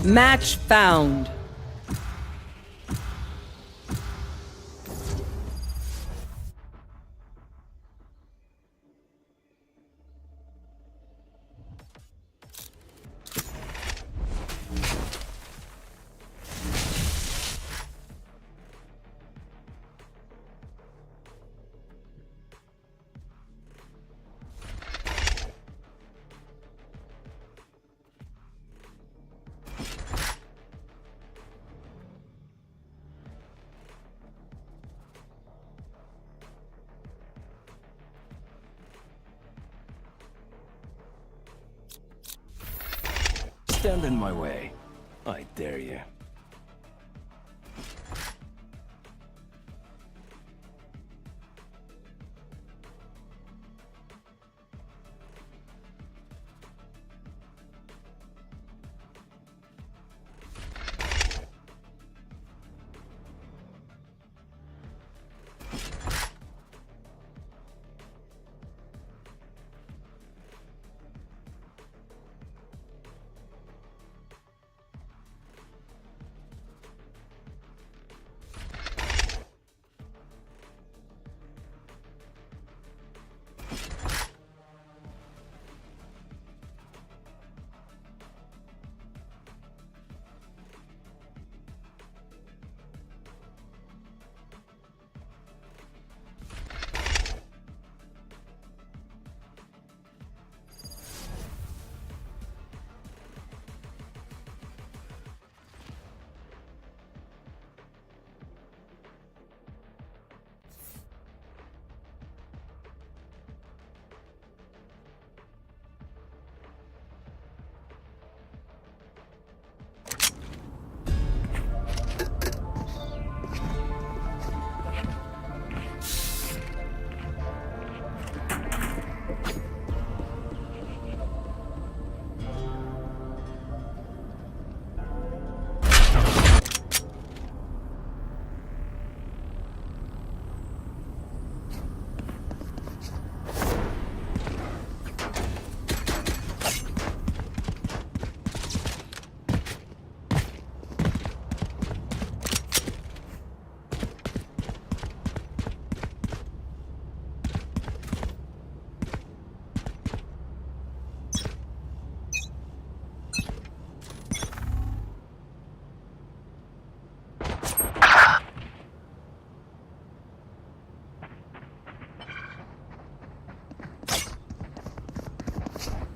Match found. Stand in my way. I dare you.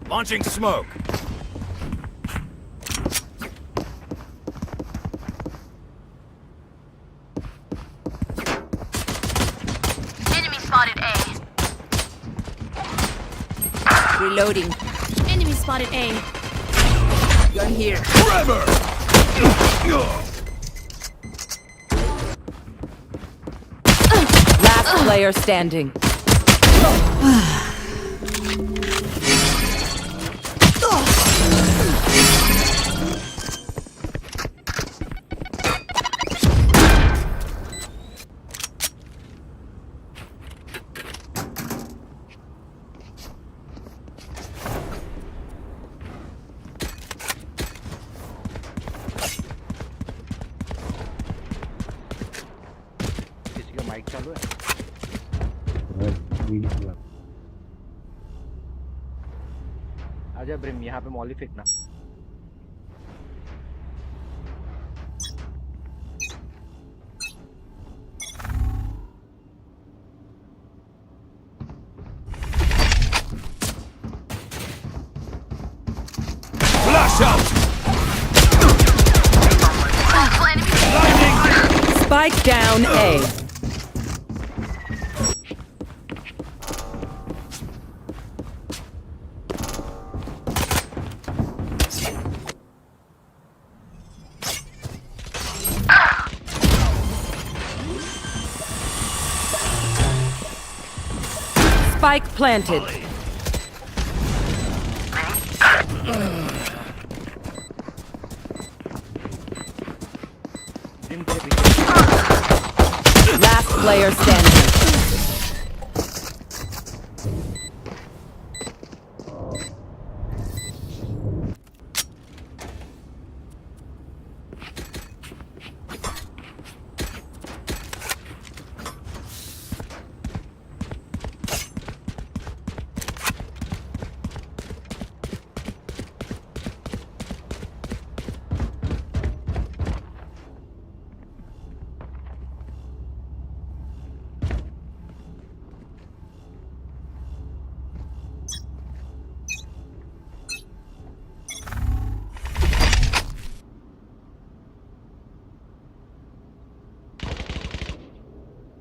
Launching smoke. Enemy spotted A. Reloading. Enemy spotted A. Gun here. Forever! Last player standing. किसी का mic चालू है? आजा brim, यहाँ पे Molly फेंकना। Flash out! Spike down A. Spike planted. Gym तेरे पीछे। Last player standing.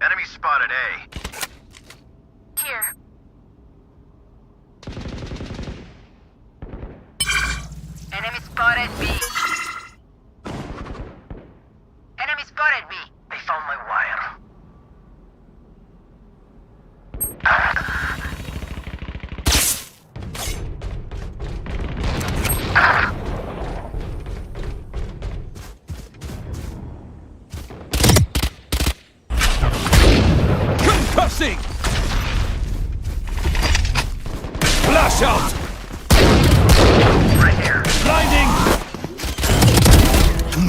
Enemy spotted A. Here. Enemy spotted B. Enemy spotted B. They found my wire. Concussing! Flash out! Right here. Blinding!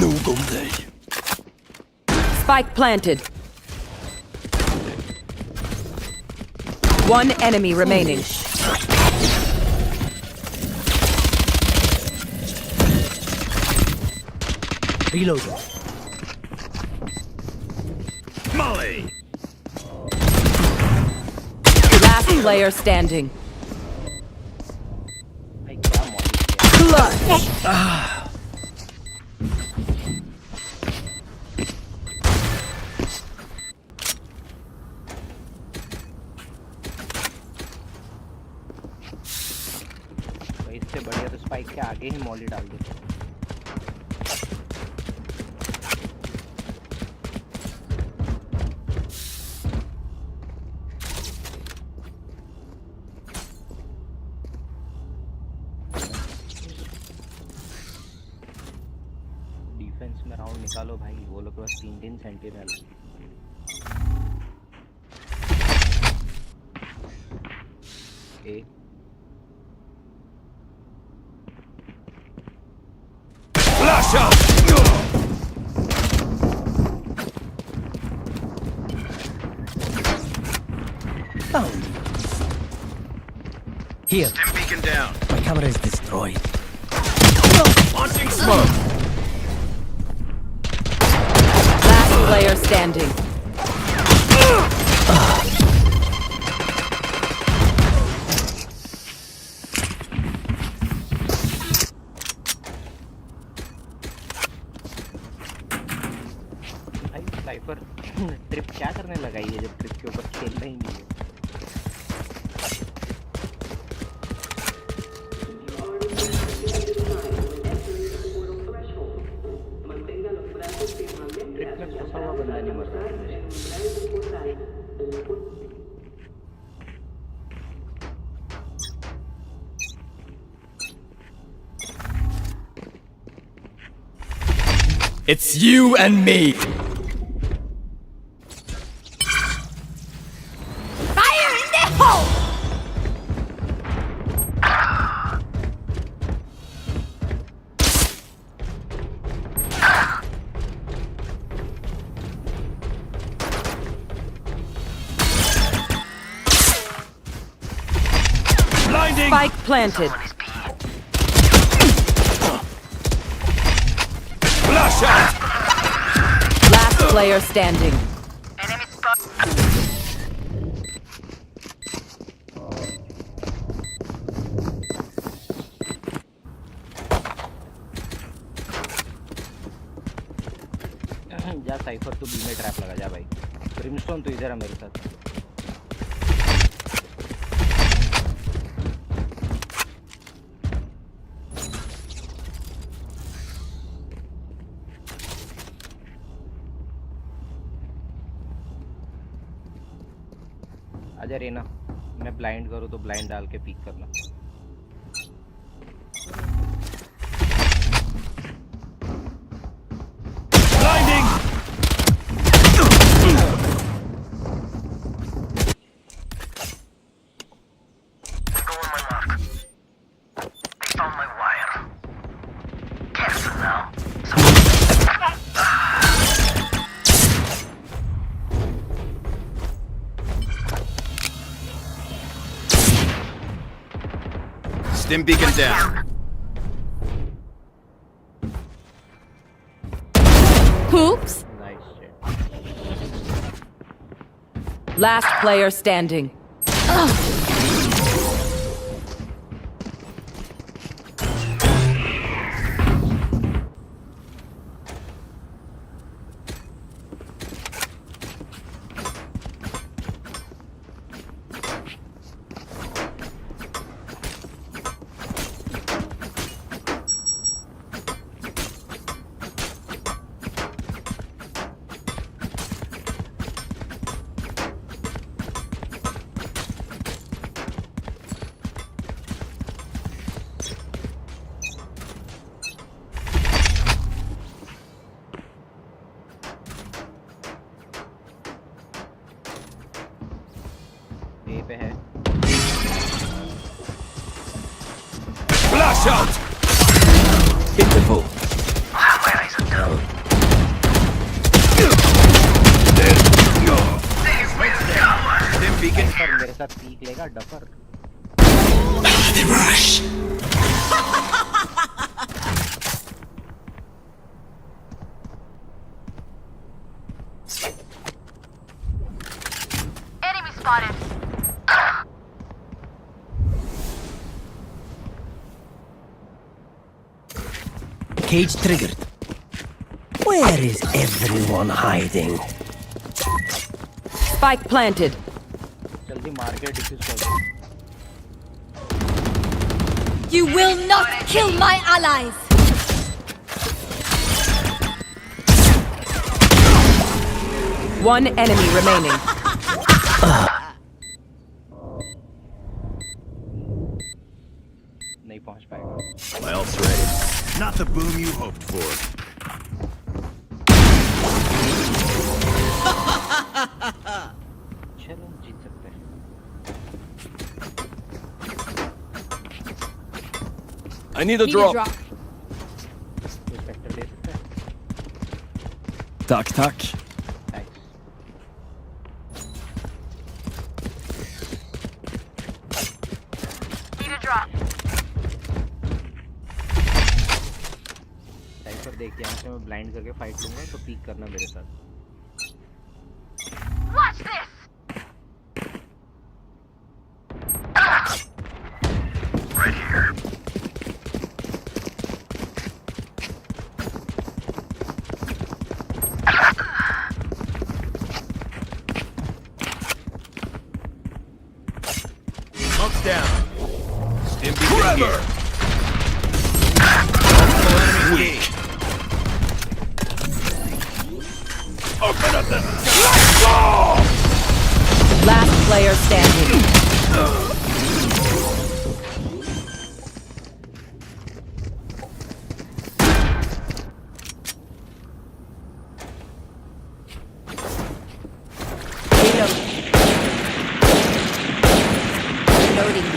No go day. Spike planted. One enemy remaining. Reloading. Molly! Last player standing. भाई क्या model किया? Clutch. भाई इससे बढ़िया तो spike के आगे ही Molly डाल दो। डिफेंस में राउंड निकालो भाई, वो लोग के पास 3-3 sentinel. A Flash out! Found. Here, Stim beacon down. my camera is destroyed. Launching smoke! Last player standing. भाई साइफर ट्रिप क्या करने लगा ये, जब ट्रिप के ऊपर खेल रही नहीं है। ट्रिप में फंसा हुआ बंदा नहीं मर रहा है। It's you and me! Fire in the hole! Blinding! Spike planted. Flash out! Last player standing. Enemy spot. जा साइफर तू बी में ट्रैप लगा जा भाई। ब्रिमस्टोन तू इधर है मेरे साथ। आजा रेना, मैं ब्लाइंड करूँ तो ब्लाइंड डाल के पीक करना. Blinding! Go on my mark. They found my wire. Careful now. Stim beacon down. Hoops. Nice shit. Last player standing. ए पे है. Flash out! Hit the pole. My eyes are down. Stim beacon पर here. मेरे साथ peak लेगा duffer. The rush. Enemy spotted. Cage triggered. Where is everyone hiding? Spike planted. जल्दी मार के diffuse कर दो. You will not kill my allies! One enemy remaining. नहीं पहुंच पाएगा. Well threaded. Not the boom you hoped for. चलो जीत सकते हैं. I need a drop. कोई स्पेक्टर दे सकता है. Tack, tack. Nice. Need a drop. Cipher देख यहाँ से मैं ब्लाइंड करके फाइट लूंगा तो पीक करना मेरे साथ. Watch this. Right here. Smoke's down. Stim beacon Forever! here. Multiple enemies Weak. Open up the Last player standing. Reloading.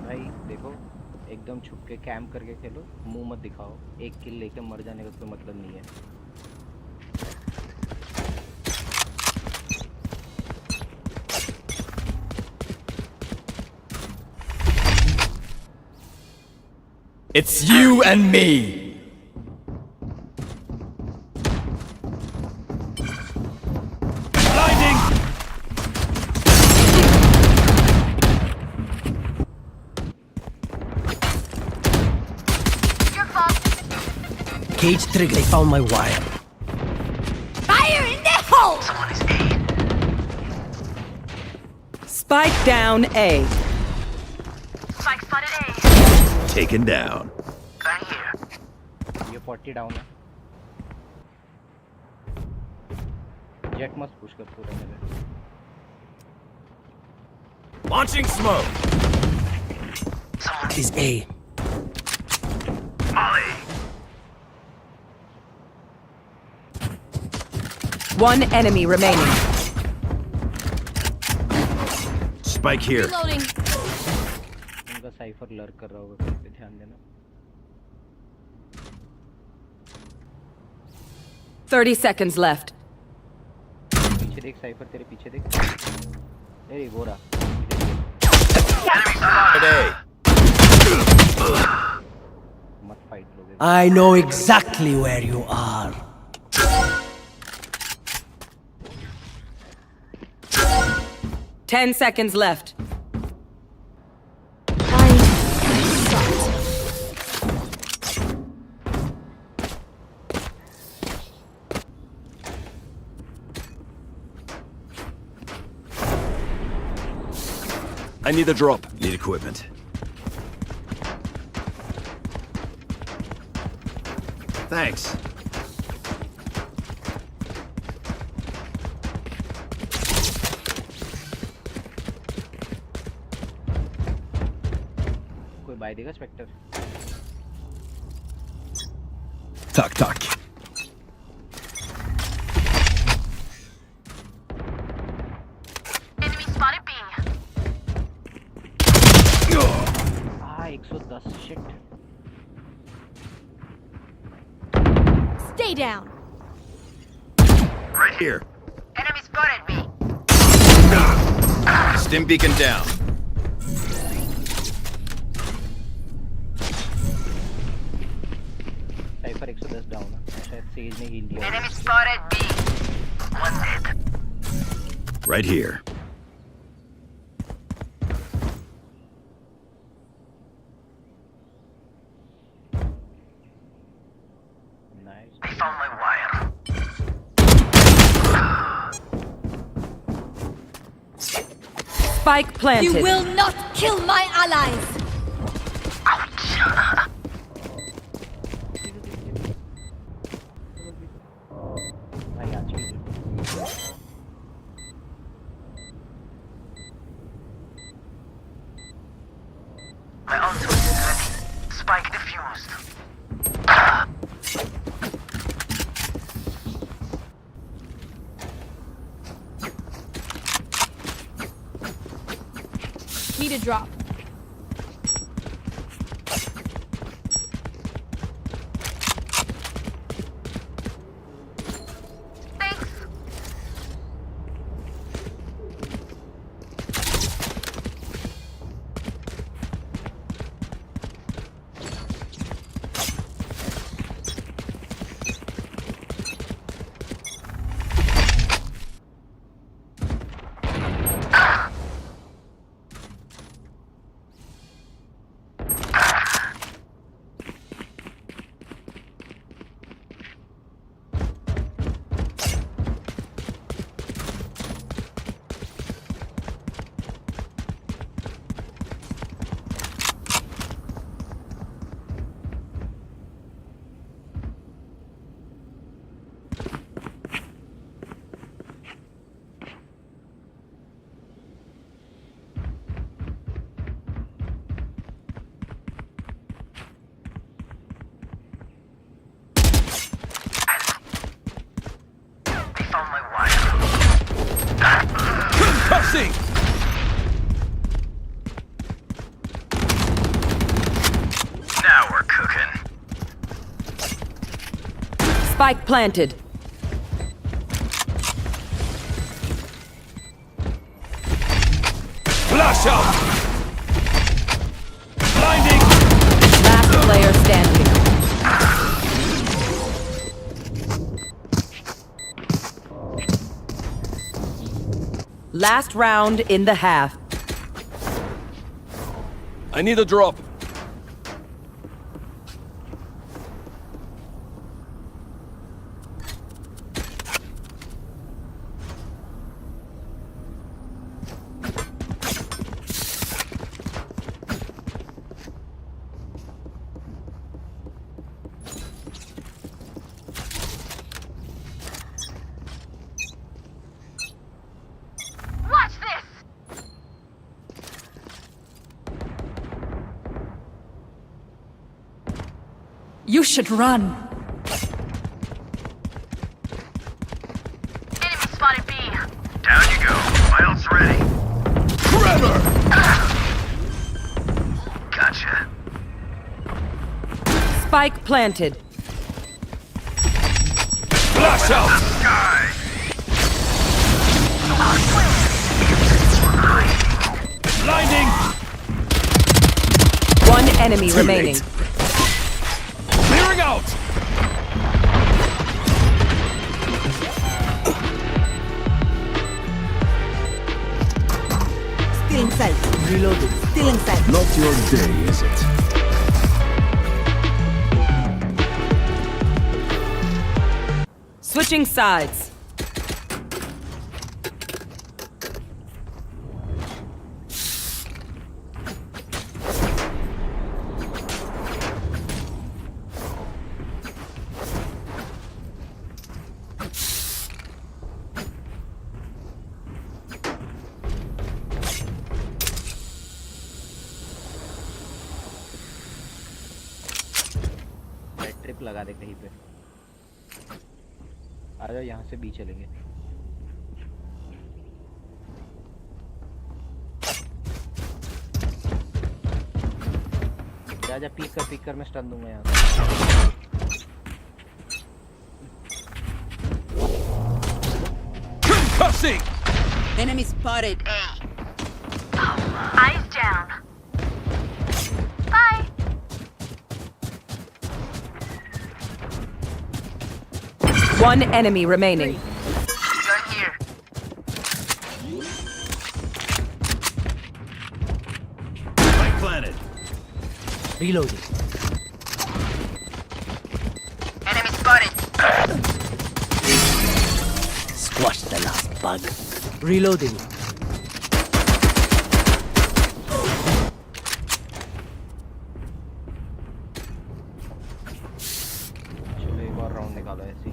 भाई देखो एकदम छुप के कैंप करके खेलो. मुंह मत दिखाओ. एक किल लेके मर जाने का कोई मतलब नहीं है. It's you and me. Blinding. Your fault. Cage trigger. They found my wire. Fire in the hole! Someone is A. Spike down A. Spike spotted A. taken down. Right here. ये 40 डाउन है. Jet मस्त push कर पूरा मेरे. Launching smoke. Is A. Molly. One enemy remaining. Spike here. Reloading. उनका cipher lurk कर रहा होगा कहीं पे, ध्यान देना. 30 seconds left. पीछे देख साइफर, तेरे पीछे देख. अरे वो रहा. At A. मत फाइट लोगे. I know exactly where you are. 10 seconds left. I need a drop. Need equipment. Thanks. कोई बाय देगा Spectre. Tuck, tuck. Enemy spotted B. 110. Shit. Stay down. Right here. Enemy spotted B. Stim beacon down. Cipher 110 down है. शायद says ने heal दिया. Enemy spotted B. One dead. Right here. Nice. They found my wire. Spike planted. You will not kill my allies. भाई आज की My ultimate is ready. Spike defused. Need a drop. Thanks. They found my wire. Concussing! Now we're cooking. Spike planted. Flash out! Blinding! Last player standing. Last round in the half. I need a drop. You should run. Enemy spotted B. Down you go. My ult's ready. Trevor! Gotcha. Spike planted. Flash out! Sky. Blinding! One enemy Too remaining. late. Clearing out! Still inside. Reloading. Still inside. Not your day, is it? Switching sides. Trip लगा दे कहीं पे। आ जाओ, यहाँ से B चलेंगे। जा जा, peak कर मैं स्टन दूंगा यहाँ से। Concussing! Enemy spotted. Eyes down. Bye. One enemy remaining. Gun here. Spike planted. Reloading. Enemy spotted. Squash the last bug. Reloading. चलो एक और राउंड निकालो ऐसे ही।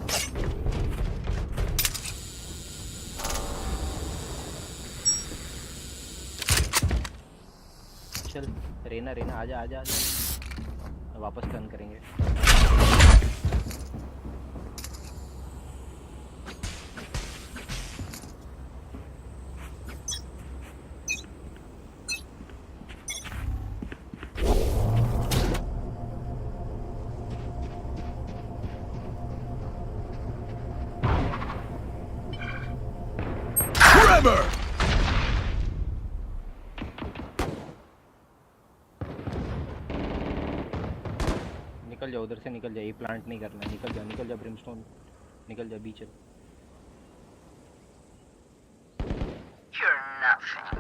चल रेना आजा आजा आजा, वापस टर्न करेंगे। Trevor! निकल जा, उधर से निकल जा, ये प्लांट नहीं करना है। निकल जा ब्रिमस्टोन, निकल जा बीच। You're nothing.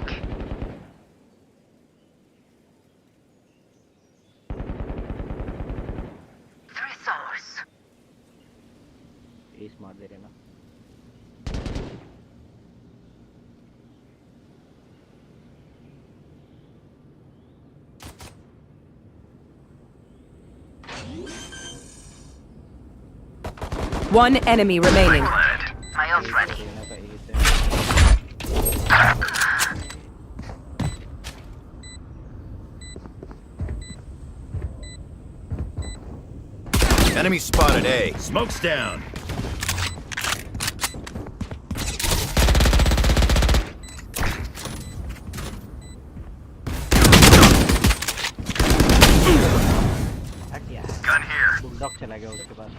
Three souls. S मार दे रहे ना। One enemy remaining. My ult's ready. Raina का एस है। Enemy spotted A. Smoke's down. हट यार, Gun here. बुलडॉग चला गया उसके पास।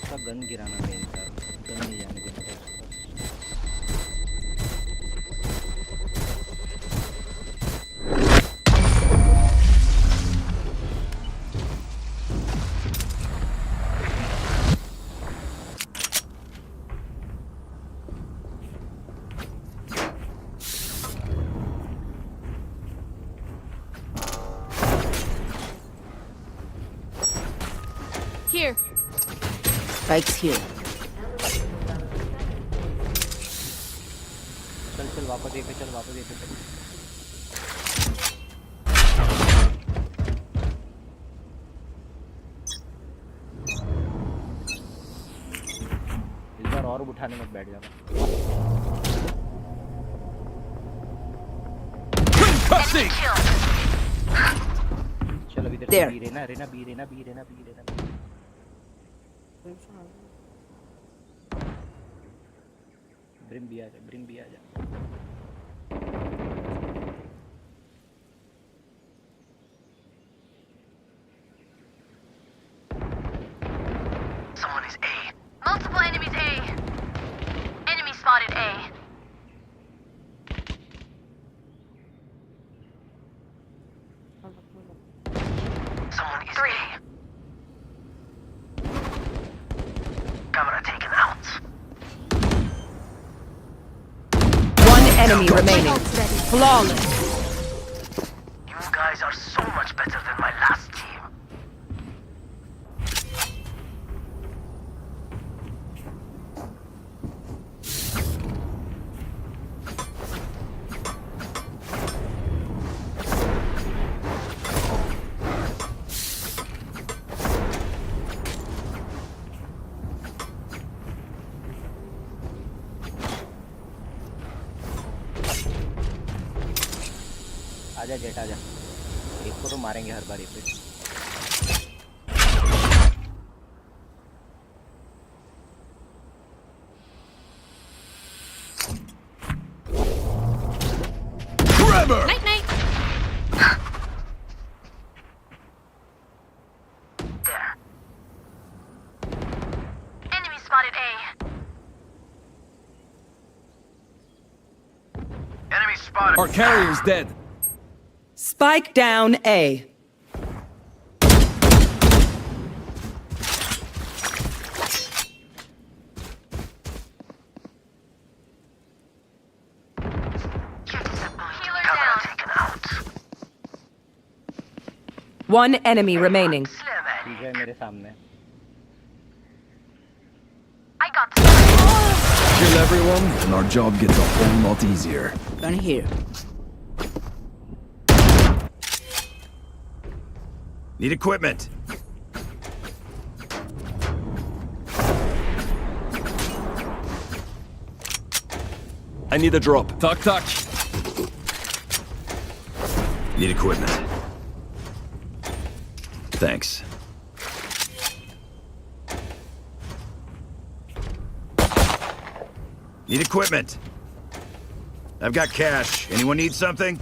उसका गन गिराना मेन था, गन नहीं जाने देना था उसके पास। Here. Spikes here. चल वापस ये पे चल। इस बार और उठाने मत बैठ जाना। Reloading! चलो इधर There. बी रहना रहना बी रहना बी रहना बी रहना ब्रिम भी आ जा ब्रिम भी आ जा Someone is A. Multiple enemies A. Enemy spotted A. Someone is Three. A. Camera taken out. One enemy remaining. Ult's ready. Flawless. You guys are so much better than my last team. आजा jet आजा एक को तो मारेंगे हर बारी पे Grabber! Night night. There. Enemy spotted A. Enemy spotted. Our carrier's dead. Spike down A. Healer Camera down. taken out. One enemy remaining. Slim Eddie. ठीक है मेरे सामने I got Kill everyone, and our job gets a whole lot easier. Gun here. Need equipment. I need a drop. Tuck, tuck. Need equipment. Thanks. Need equipment. I've got cash. Anyone need something?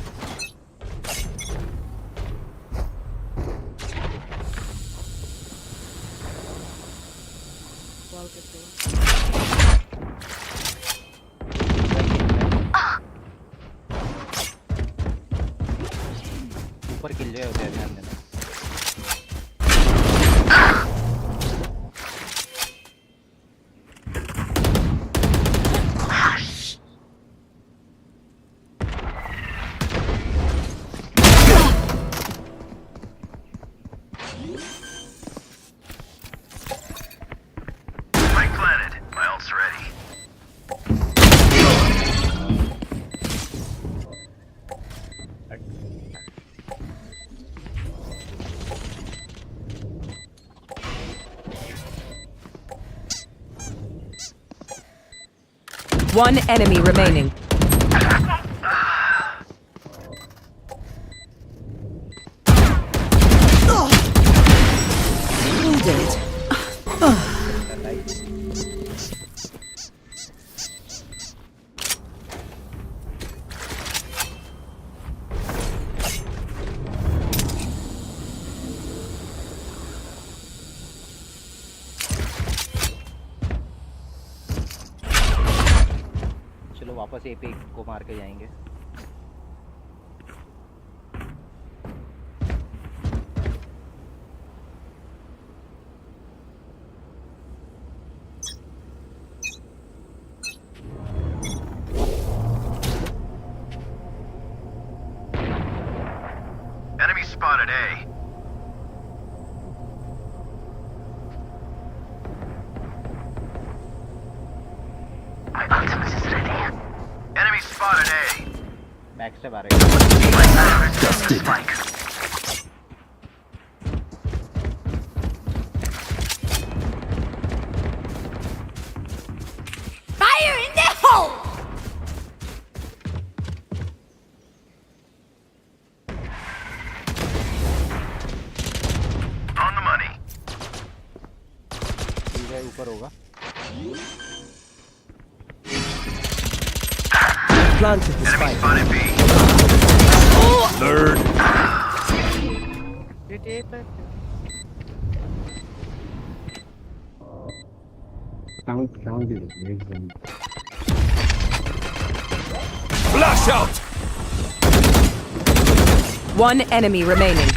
ऊपर किल जाए होते हैं ध्यान देना Right planted. My ult's ready. One enemy remaining. Wounded. चलो वापस ए पे को मार के जाएंगे Enemy spotted A. My ultimate is ready. Enemy spotted A. Back से मारेगा My batteries on the spike. Fire in the hole. ऊपर होगा। Planted the Enemy spike. spotted B. Third. Flash out! One enemy remaining.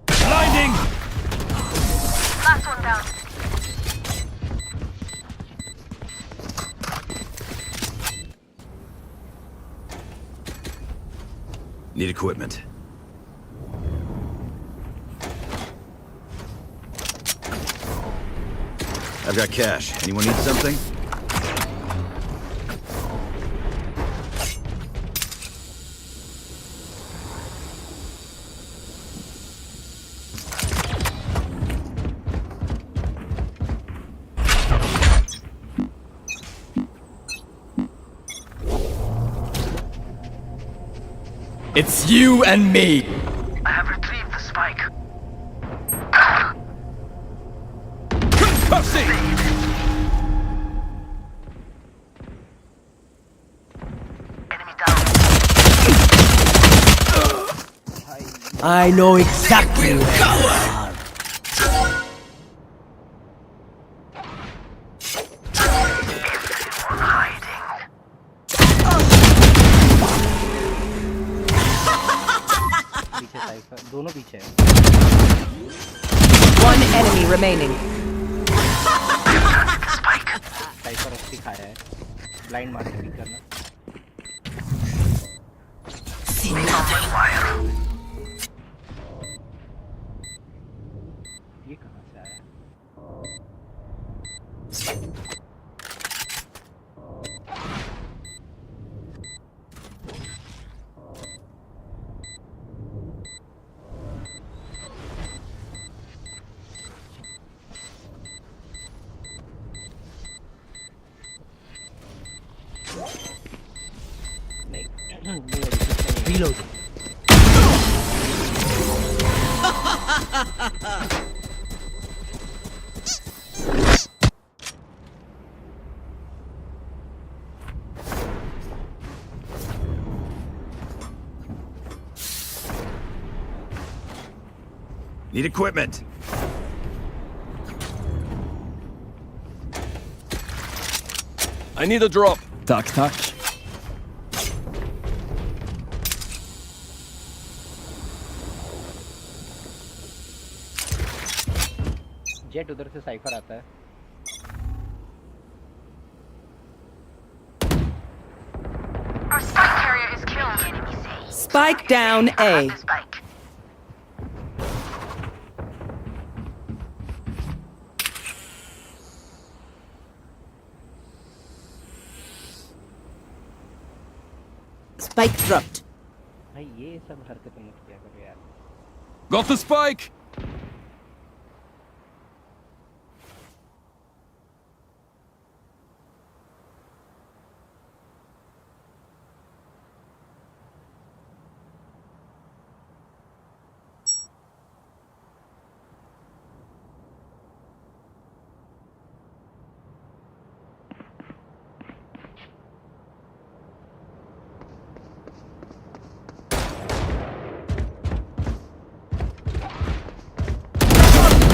Blinding! Last one down. Need equipment. I've got cash. Anyone need something? It's you and me. I have retrieved the spike. Concussing! Enemy down. I know exactly where you are. पीछे cipher, दोनों पीछे है। One enemy remaining. Cipher अच्छी खाया है। Blind मार के pick करना। ये कहाँ से आया? नहीं, Reload. Need equipment. I need a drop. Tack, tack. Jet उधर से साइफर आता है। Our spike carrier is killed. Enemy safe. Spike down A. The spike. Spike dropped. भाई ये सब हरकतें मत किया करो यार। Got the spike.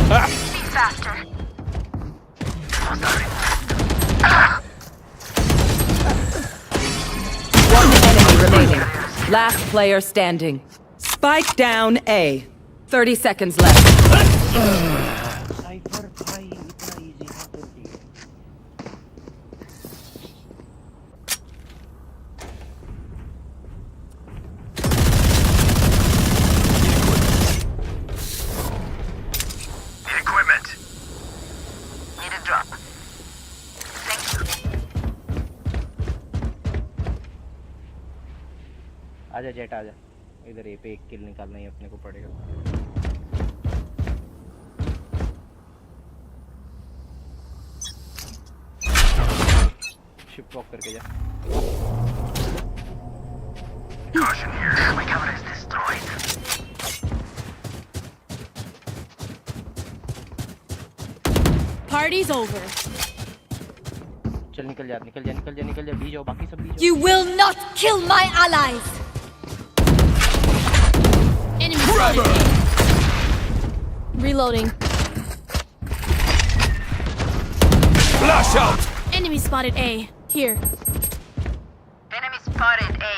Be faster. One enemy remaining. Last player standing. Spike down A. 30 seconds left. Cipher भाई इतना इजी है तो ठीक है। Need equipment. Need a drop. Thank you. आजा जेट आजा। इधर ए पे एक किल निकालना ही अपने को पड़ेगा। शिप वॉक करके जा। Caution here. My camera is destroyed. party's over. चल निकल जा बी जाओ बाकी सब बी जाओ You will not kill my allies. Enemy spotted A. Reloading. Flash out! Enemy spotted A. Here. Enemy spotted A.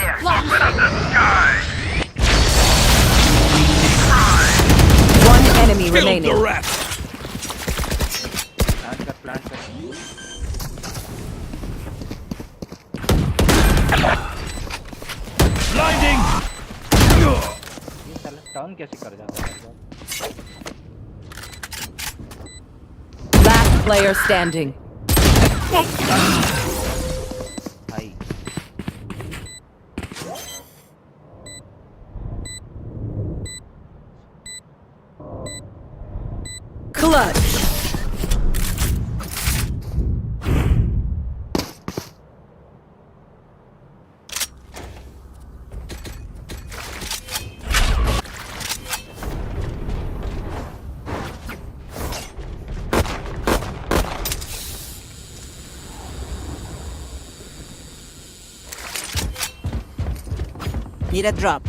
There. Locked. One enemy Killed the remaining. rat! Plant कर Blinding! ये साला turn कैसे कर जाता है Last player standing. भाई Clutch. Need a drop.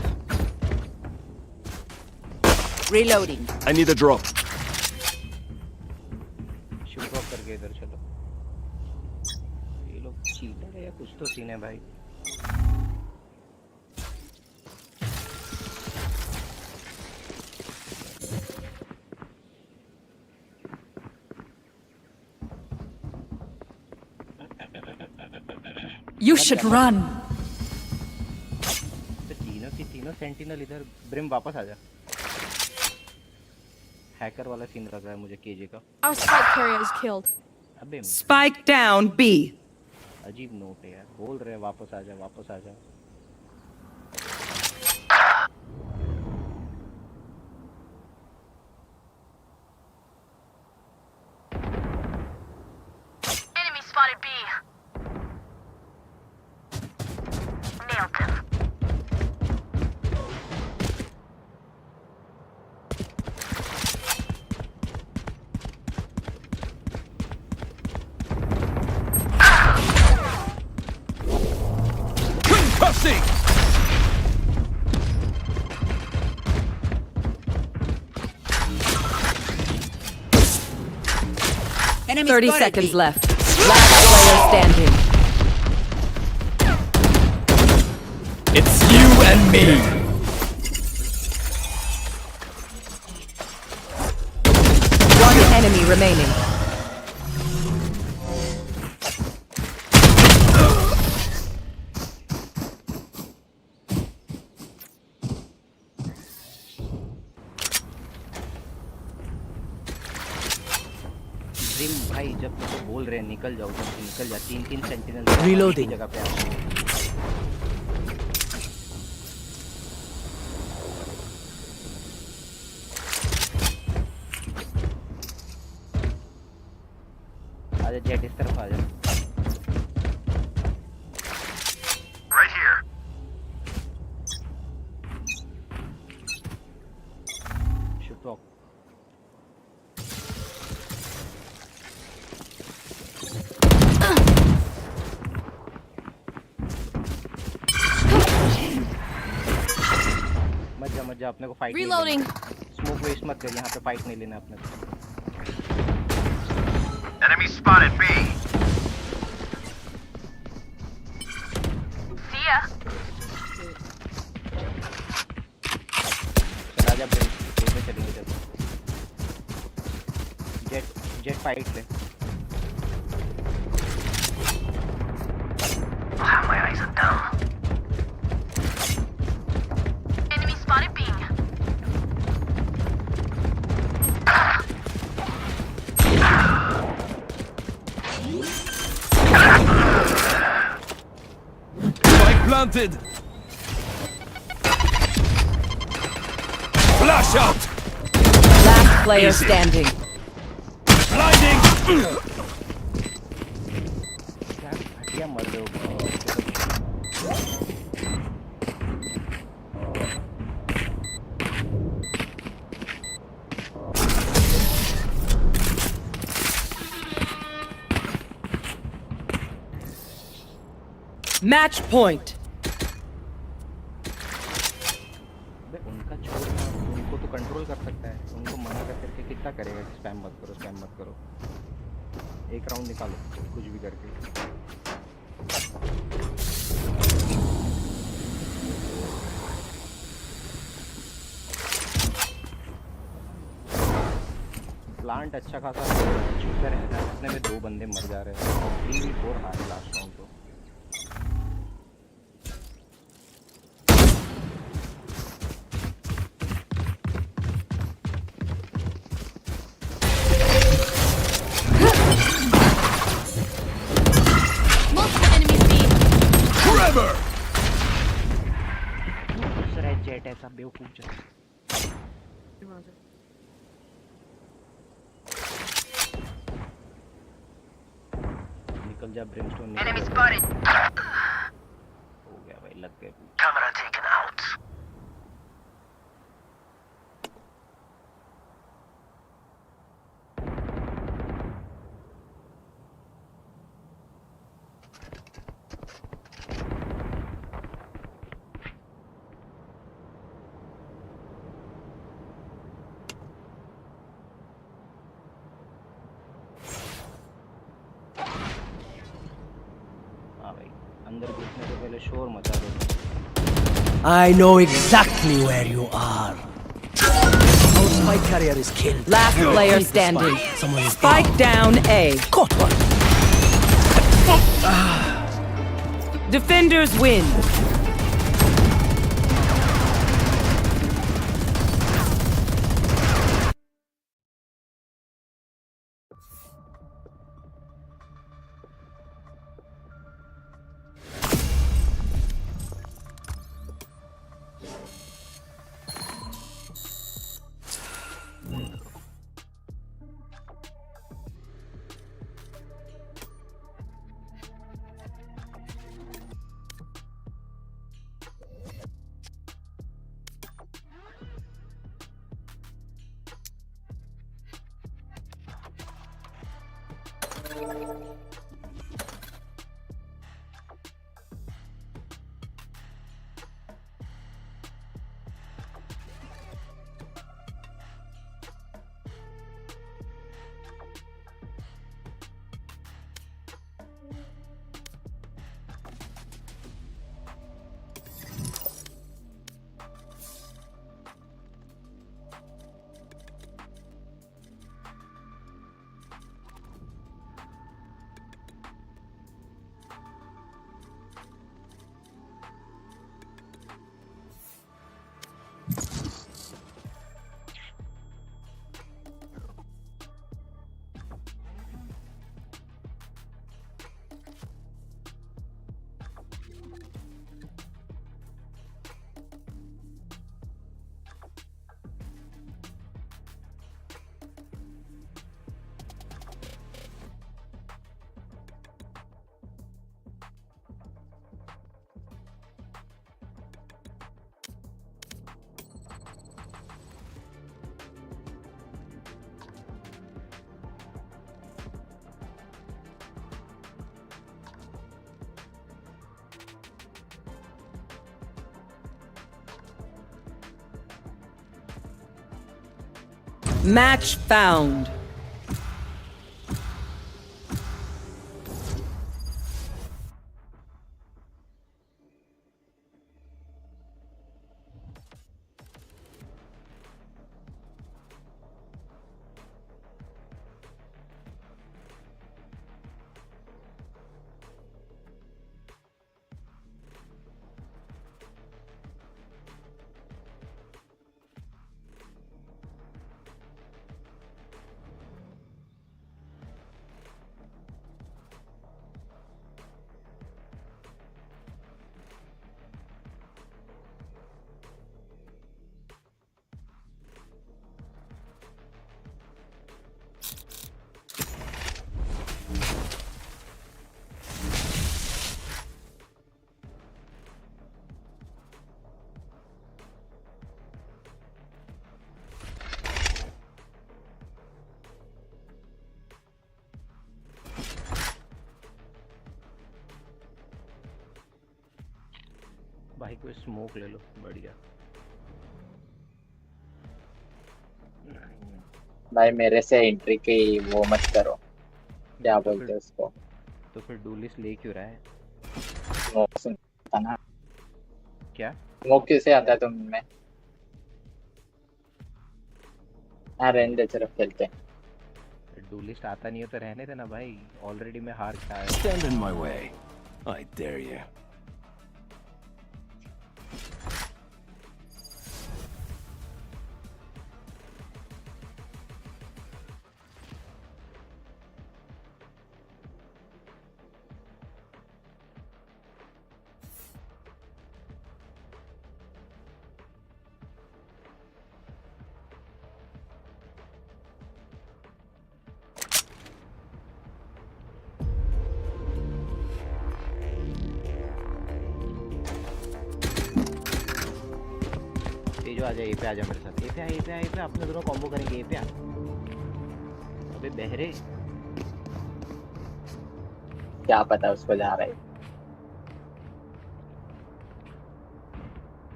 Reloading. I need a drop. Shoot drop करके इधर चलो ये लोग चीटर है या कुछ तो सीन है भाई You should run. तो तीनों सेंटिनल इधर ब्रिम वापस आ जा हैकर वाला सीन लग रहा है मुझे केजे का Our spike carrier is killed. अबे Spike down B. अजीब नोट है यार बोल रहे हैं वापस आ जा Enemy spotted B. Nailed him. Concussing! Enemy 30 spotted seconds B. left. Last player standing. It's you and me! One enemy remaining. Brim भाई जब तो बोल रहे हैं निकल जाओ जब निकल जा तीन सेंटिनल Reloading. जगह पे आ आजा जेट इस तरफ आ जा Right here. शूट रॉक मत जा अपने को फाइट Reloading. स्मोक वेस्ट मत कर यहाँ पे फाइट नहीं लेना अपने को Enemy spotted B. See ya. चला जा ब्रिम पे चलेंगे जब जेट फाइट ले My eyes are down. Enemy spotted B. Spike planted! Flash out! Last player Easy. standing. Blinding! क्या घटिया मर रहे हो Match point. अबे उनका छोड़ ना, उनको तो कंट्रोल कर सकता है, उनको मना कर करके कितना करेगा कि स्पैम मत करो, स्पैम मत करो। एक राउंड निकालो कुछ भी करके। प्लांट अच्छा खासा छुपकर रहता है, इतने में 2 बंदे मर जा रहे हैं। 3v4 हारे लास्ट राउंड तो। Multiple enemies B. Trevor! दूसरा जेट ऐसा बेवकूफ जैसा। निकल जा ब्रिमस्टोन, निकल Enemy जा। spotted. हो गया भाई, लग गए। Camera taken out. हाँ भाई, अंदर घुसने से पहले शोर मचा दो। I know exactly where you are. Our spike carrier is killed. Last player Leave the standing. spike. Someone is Spike down A. caught one. Defenders win. Match found. कोई स्मोक ले लो, बढ़िया। भाई मेरे से एंट्री की वो मत करो, क्या तो बोलते फिर हैं उसको, तो फिर डुलिस ले क्यों रहा है? स्मोक सुनता ना, क्या? स्मोक किसे आता है तुम में? हाँ रहने दे, चलो खेलते हैं। डुलिस्ट आता नहीं है तो रहने देना भाई, ऑलरेडी मैं हार के आया। Stand in my way. I dare you. तेजो आ जा, ए पे आ जा मेरे साथ, ए पे आ, ए पे आ, ए पे आ, अपने दोनों कॉम्बो करेंगे, ए पे आ। अबे बहरे, क्या पता उसको जा रहा है।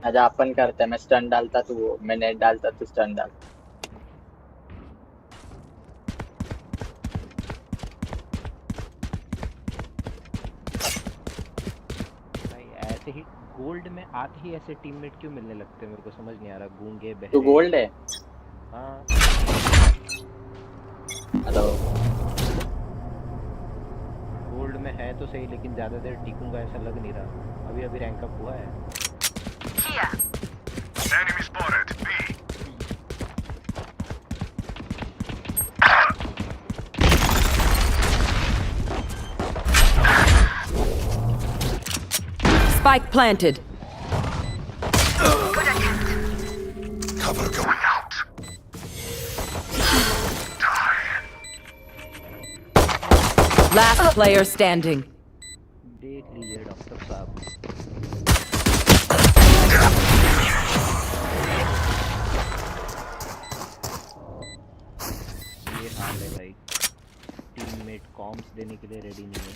आजा अपन करते हैं, मैं स्टन डालता तू वो, मैं नेट डालता तू स्टन डाल। भाई ऐसे ही गोल्ड में आते ही ऐसे टीममेट क्यों मिलने लगते हैं, मेरे को समझ नहीं आ रहा। गूंगे तू बहरे। गोल्ड है? हाँ हेलो, गोल्ड में है तो सही, लेकिन ज्यादा देर टिकूंगा ऐसा लग नहीं रहा। अभी अभी रैंक अप हुआ है। Here. Enemy spotted. B. Spike planted. Cover going out. Last player standing. देख लीजिए डॉक्टर साहब। ये हाल है भाई, टीममेट कॉम्स देने के लिए रेडी नहीं है,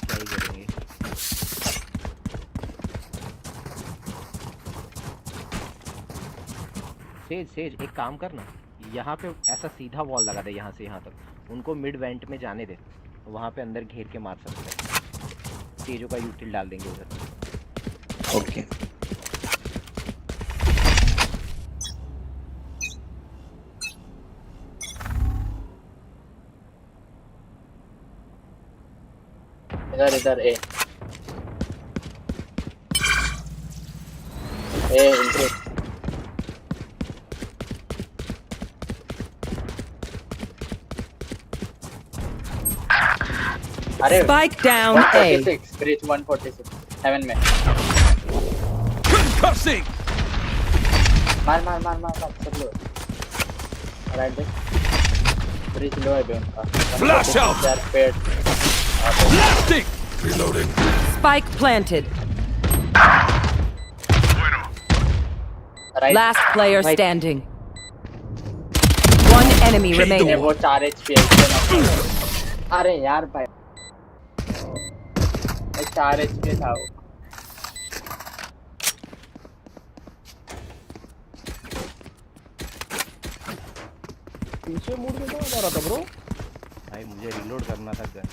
क्या ही करेंगे। सेज सेज एक काम करना, यहाँ पे ऐसा सीधा वॉल लगा दे, यहाँ से यहाँ तक उनको मिड वेंट में जाने दे, वहाँ पे अंदर घेर के मार सकते हैं। तेजो का यूटिल डाल देंगे उधर। ओके इधर इधर ए एंट्री। अरे Spike down A. 146 bridge 146 heaven में। Concussing. मार मार मार मार मार सब लोग राइट दे। ब्रिज लो है बे उनका। Flash out. यार पेड़ Blasting. Reloading. Spike planted. Bueno. Right. Last player Right. standing. One enemy ये remaining. वो 4 HP है। अरे यार भाई 4 HP था वो। पीछे मुड़ के कहाँ जा रहा था ब्रो? भाई मुझे रिलोड करना था गन।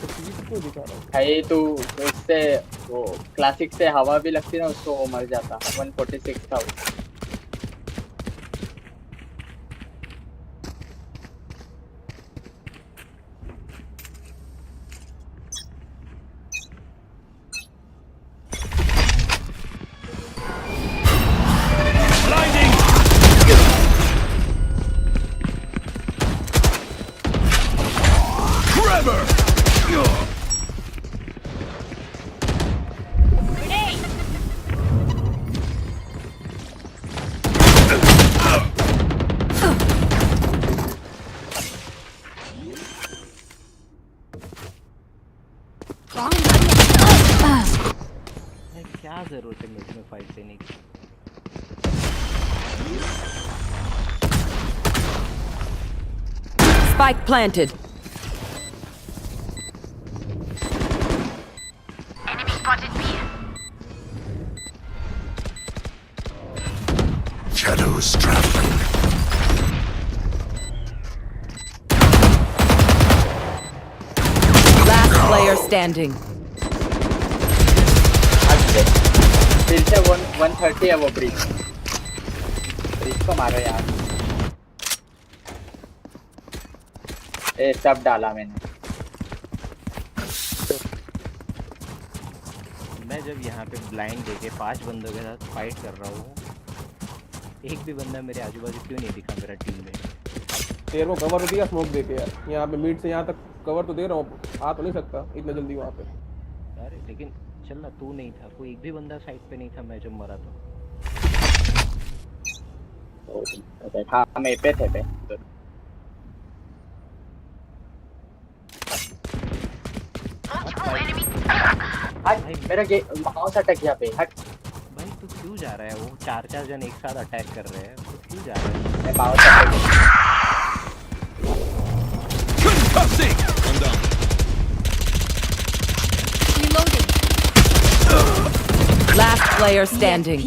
तो पीठ क्यों दिखा रहा है? भाई तू उससे वो क्लासिक से हवा भी लगती ना उसको, वो मर जाता। 146 था वो। Blinding. Trevor. Grenade! भाई क्या जरूरत है मेरे में फाइट देने की। Spike planted. Enemy spotted. Shadows traveling. Last player standing. फिर से 130 है वो ब्रिज को मारो यार। ए सब डाला मैंने। मैं जब यहाँ पे ब्लाइंड देके 5 बंदों के साथ फाइट कर रहा हूँ, एक भी बंदा मेरे आजू बाजू क्यों नहीं दिखा मेरा टीम में। तेरे को कवर दिया स्मोक देके यार, यहाँ पे मिड से यहाँ तक कवर तो दे रहा हूँ, आ तो नहीं सकता इतना जल्दी वहाँ पे। अरे लेकिन चल ना, तू नहीं था, कोई एक भी बंदा साइड पे नहीं था मैं जब मरा था। हाँ मैं पे थे पे। हट मेरा माउस अटक गया पे। हट भाई तू क्यों जा रहा है? वो 4 जन एक साथ अटैक कर रहे हैं, तू क्यों जा रहा है? मैं माउस अटक गया। Concussing! I'm down. Reloading. Last player standing.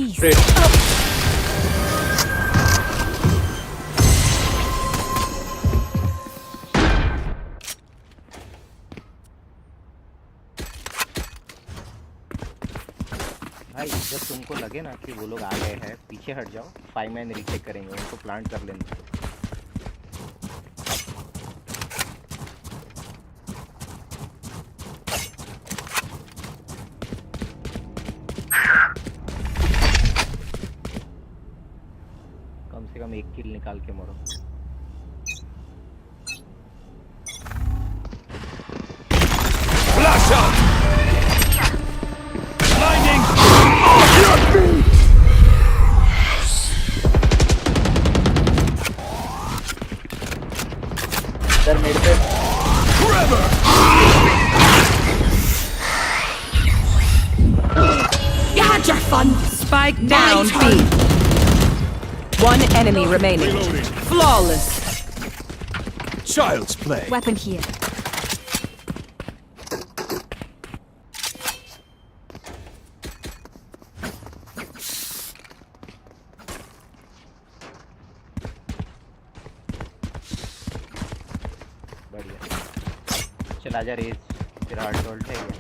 भाई जब तुमको लगे ना कि वो लोग आ गए हैं, पीछे हट जाओ, 5 मैन रीटेक करेंगे, उनको प्लांट कर लेंगे। कम से कम 1 किल निकाल के मरो। Flash out! Blinding! सर मेरे पे You had your fun. Spike down B. One enemy remaining. Reloading. Flawless. Child's play. Weapon here. बढ़िया, चला जा रेस, तेरा हार्ट वोल्ट है क्या?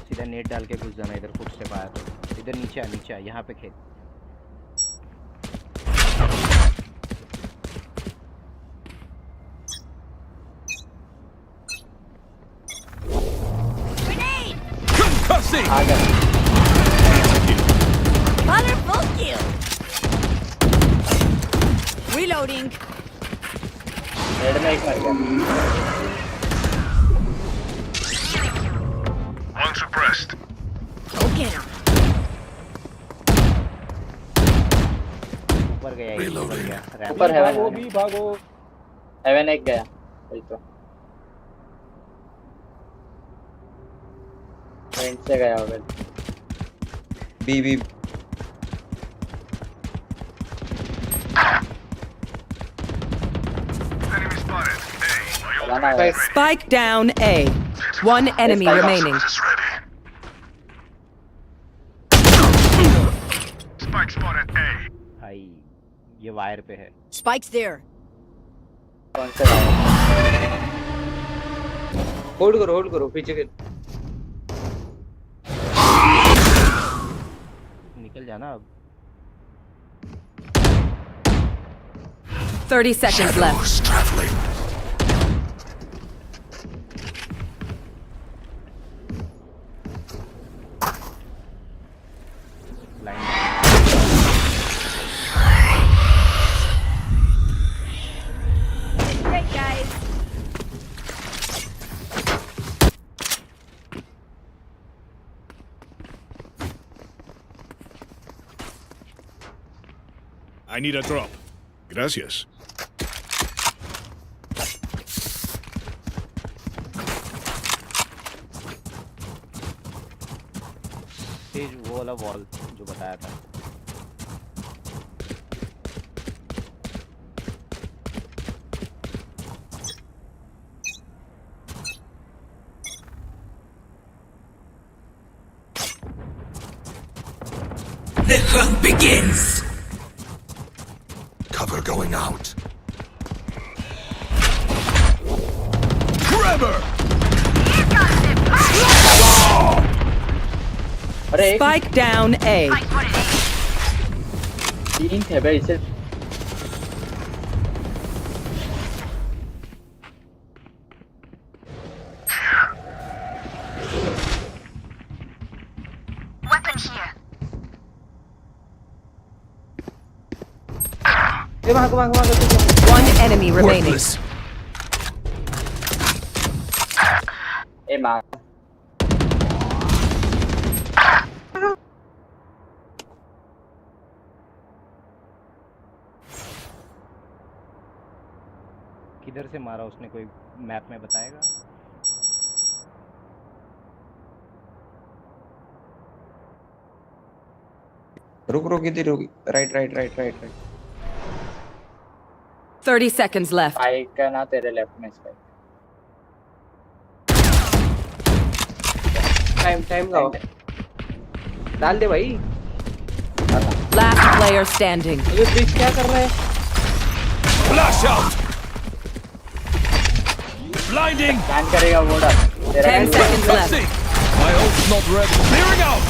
सीधा नेट डाल के घुस जाना इधर, फुट से पाया तो इधर नीचे आ, नीचे आ, यहाँ पे खेल। Concussing! आ गया। Wonderful kill. Reloading. हेड में एक मर गया। One suppressed. Go get him. ऊपर गया, एक ऊपर गया, रैंप ऊपर है भागो भी भागो। हेवन एक गया वही तो। फ्रेंड से गया होगा। B Enemy spotted. Hey, my ult चलाना है। Spike down A. One enemy Spike up. remaining. is ready. Spike spotted A. भाई ये वायर पे है। Spike's there. कौन से गया? होल्ड करो पीछे के। निकल जाना अब। 30 seconds left. Shadows traveling. Line Great guys. I need a drop. Gracias. तेज वो वाला वॉल जो बताया था। The hunt begins. Cover going out. Trevor! अरे एक Spike down A. तीन थे भाई इसे Weapon here. One enemy remaining. Worthless. ए मार किधर से मारा उसने, कोई मैप में बताएगा? रुक इधर रुक, right right right right right 30 seconds left. Spike का ना तेरे लेफ्ट में स्पाइक टाइम लाओ, डाल दे भाई। Last player standing. ये ब्रिज क्या कर रहा है? Flash out! Blinding! बैन करेगा वो डर तेरा 10 seconds left. See! My ult's not ready. Clearing out!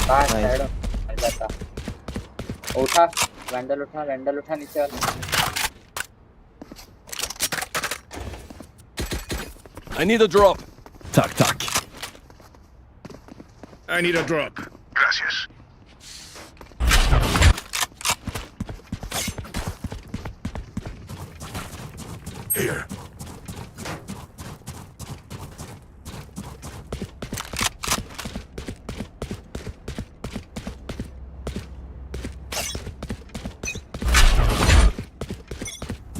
बाहर साइड में जाता उठा वैंडल उठा नीचे वाला I need a drop. Tak. I need a drop. Gracias. Here.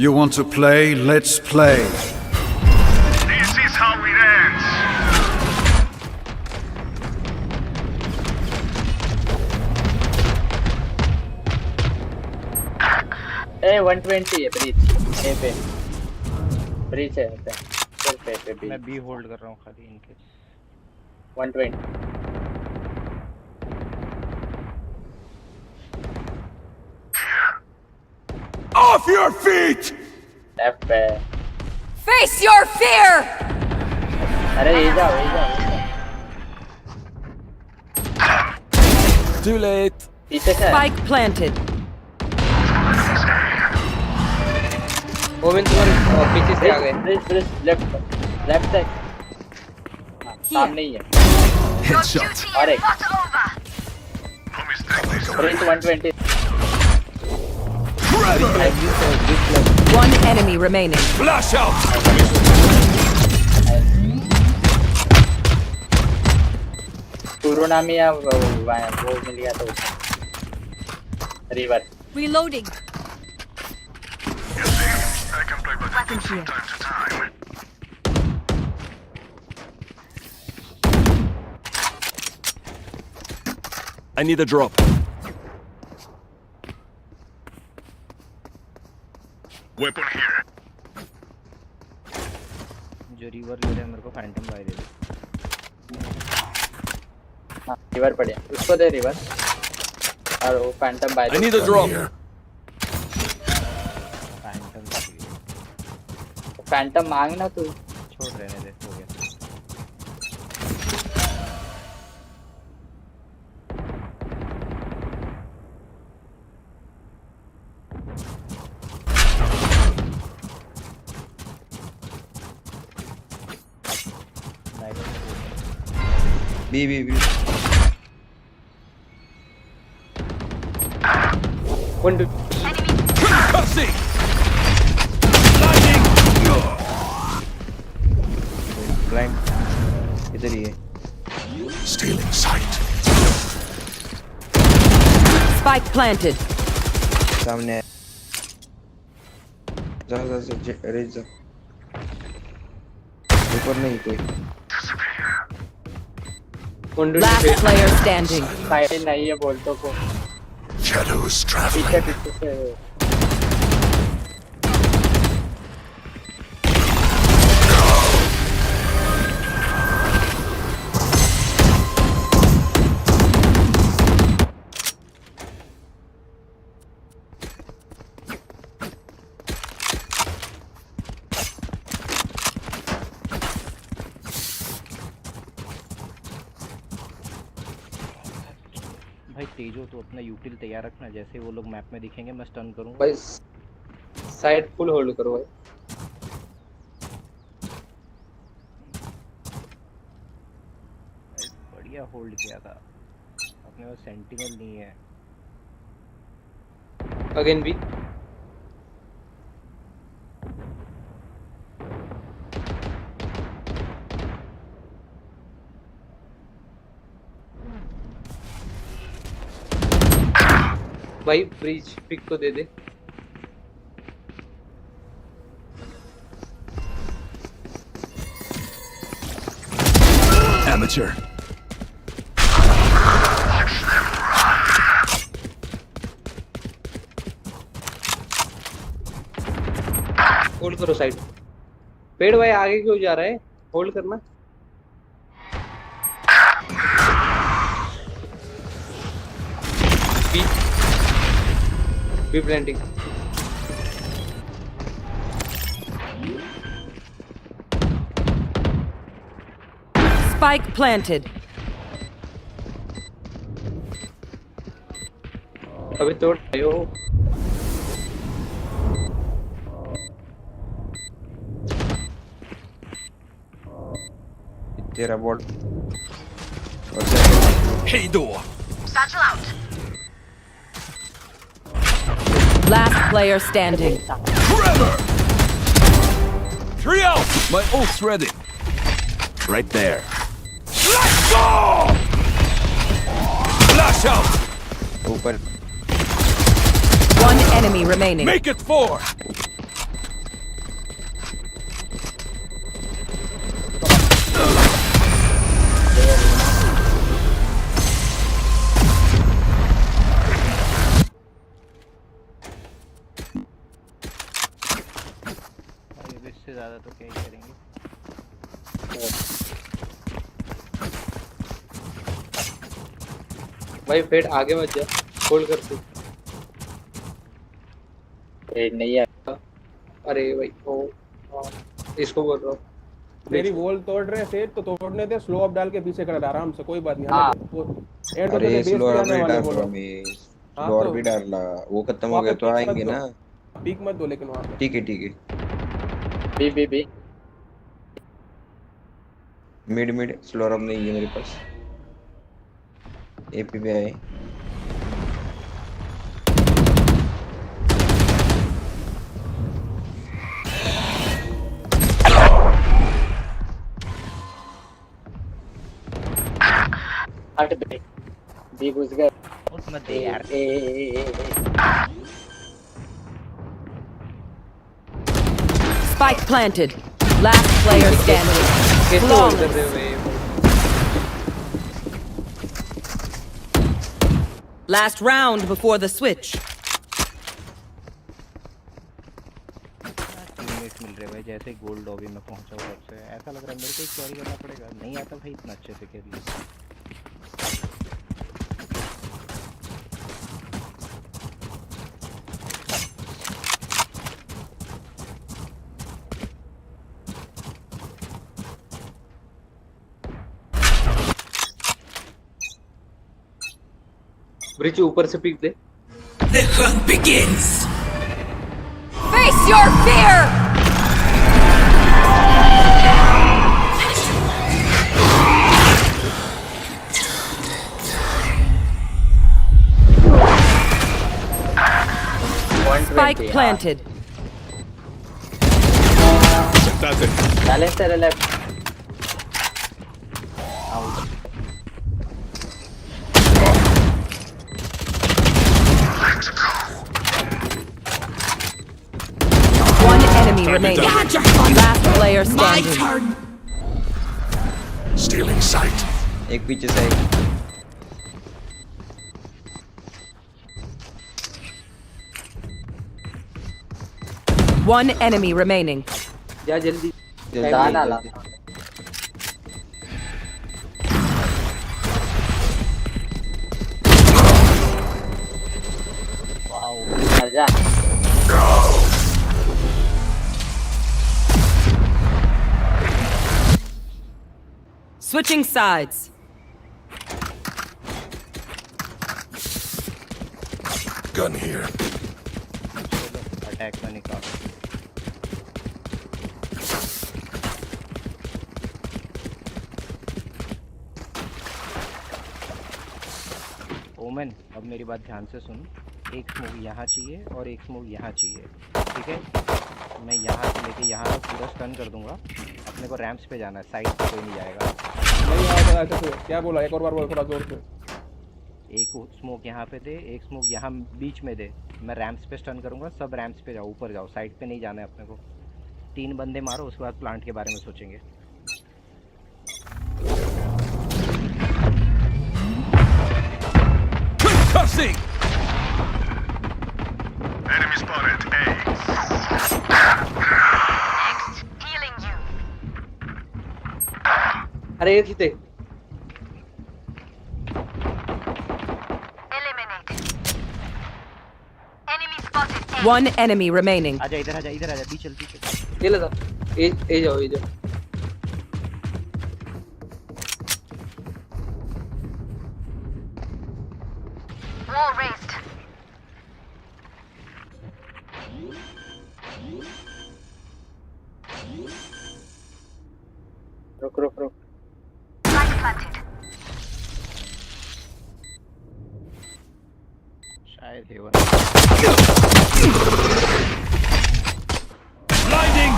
You want to play? Let's play. This is how it ends. ए 120 है breach ए पे breach है सिर्फ पे मैं बी होल्ड कर रहा हूँ खाली इनके। 120 Off your feet! लेफ्ट पे Face your fear! अरे ये जाओ Too late. पीछे से Spike planted. ओवेन तुम्हारे पीछे से आ गए। ब्रिज लेफ्ट साइड सामने ही है Headshot. और एक Not over. Bridge 120 One enemy remaining. Flash out! Corona में या वो मिल गया तो river Reloading. I can play with it from time to time. I need a drop. Weapon here. जो रिवर ले रहा है मेरे को फैंटम बाय दे दे। हाँ रिवर पड़े उसको दे रिवर और वो Phantom buy I need a drop. Phantom मांग ना तू छोड़ रहने दे, हो गया। B one Cussing! Blinding! Blind इधर ही है। Stealing sight. Spike planted. सामने है। जा रेज जा। ऊपर नहीं कोई। Last player standing. साइड नहीं है बोलतो को Shadows पीछे traveling. पीछे से भाई तेजो तो अपना यूटिल तैयार रखना, जैसे वो लोग मैप में दिखेंगे मैं स्टन करूंगा। भाई साइड फुल होल्ड करो भाई। भाई बढ़िया होल्ड किया था, अपने पास सेंटिनल नहीं है। Again B. भाई ब्रिज पिक तो दे दे। Amateur. होल्ड करो साइड। पेड़ भाई आगे क्यों जा रहा है? होल्ड करना। B B planting. Spike planted. अबे तोड़ आयो। तेरा bot Hey door. Satchel out. Last player standing. Forever. 3 out. My ult's ready. Right there. Let's go. Flash out. ऊपर One enemy remaining. Make it 4. भाई अब इससे ज्यादा तो क्या ही करेंगे। भाई पेड़ आगे मत जा। होल्ड कर तू। पेड़ नहीं है। अरे भाई ओ इसको बोल रहा हूँ। मेरी वॉल तोड़ रहे सेट तो तोड़ने दे, स्लो अप डाल के पीछे कर आराम से, कोई बात नहीं। हाँ। एंड अरे बेस स्लो पे आने भी वाले डाल बोलो। रहा मैं, हाँ, स्लो तो भी डाल रहा, वो खत्म हो वहाँ गया पे तो पीक मत आएंगे दो। ना। पीक मत दो लेकिन वहाँ पे। ठीक है ठीक है। B B B. Mid mid slow अब नहीं है मेरे पास। एपी पे आए। हट बे। बी घुस गए। उठ मत दे यार। Spike planted. Last player standing. कैसे होल्ड कर Flawless. रहे हो भाई? Last round before the switch. Teammate मिल रहे भाई, जैसे गोल्ड लॉबी में पहुंचा हूं तब से ऐसा लग रहा है मेरे को कैरी करना पड़ेगा। नहीं आता भाई इतना अच्छे से खेलने। ब्रिज ऊपर से पिक दे। Face your fear! Spike planted. Balance तेरे left. One enemy remaining. Last player standing. Stealing sight. एक पीछे साइड। One enemy remaining. जा जल्दी। जल्दी दान आला। जल्दी। मर जा। Switching sides. Gun here. चलो अटैक का निकाल। ओमन अब मेरी बात ध्यान से सुन, एक स्मोक यहाँ चाहिए और एक स्मोक यहाँ चाहिए, ठीक है? मैं यहाँ से लेके यहाँ तक पूरा स्टन कर दूंगा। अपने को रैंप्स पे जाना है, साइड पे कोई नहीं जाएगा। नहीं आया था ऐसे। क्या बोला, एक और बार बोल थोड़ा जोर से। एक स्मोक यहाँ पे दे, एक स्मोक यहाँ बीच में दे। मैं रैंप्स पे स्टन करूंगा, सब रैंप्स पे जाओ, ऊपर जाओ, साइड पे नहीं जाना है अपने को। 3 बंदे मारो, उसके बाद प्लांट के बारे में सोचेंगे। Enemy spotted. A. Healing you. अरे ये जीते। Eliminated. Enemy spotted. A. One enemy remaining. आजा इधर, आजा इधर, आजा बीच चल, बीच चल। ये ले जा। ए जाओ, ए जाओ। Wall raised. रुक रुक रुक। Light planted. शायद haven. Blinding.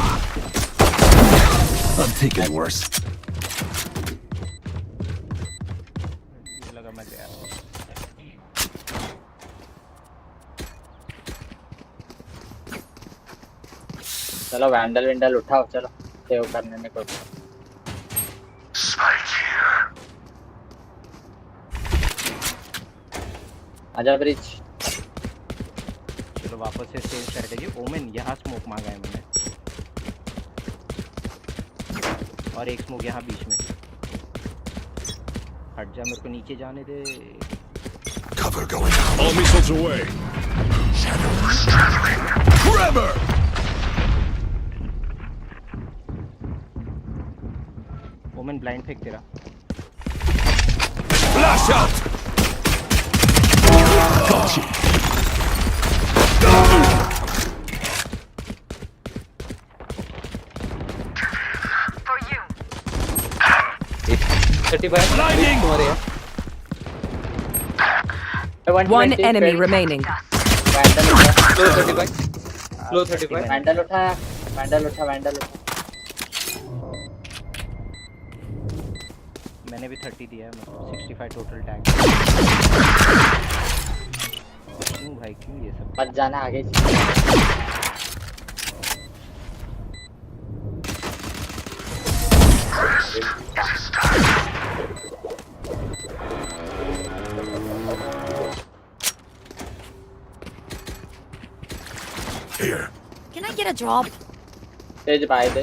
I'm thinking worse. मुझे लगा मैं गया। चलो वैंडल विंडल उठाओ, चलो सेव करने में कोई। Spike here. आजा ब्रिज। चलो वापस से सेम स्ट्रेटेजी। ओमेन यहाँ स्मोक मांगा है मैंने, और एक स्मोक यहाँ बीच में। हट जा, मेरे को नीचे जाने दे। Cover going out. All missiles away. Shadows traveling. Forever. Omen blind फेंक तेरा। Flash out. Got you. For you. 35 Blinding. तुम्हारे हैं। One enemy remaining. वैंडल उठा। Slow 35. Slow 35. वैंडल उठा, वैंडल उठा, वैंडल उठा। मैंने भी 30 दिया है, मतलब 65 टोटल टैग। क्यों भाई, क्यों ये सब? मत जाना आगे। Here. Can I get a drop? तेज पाए थे।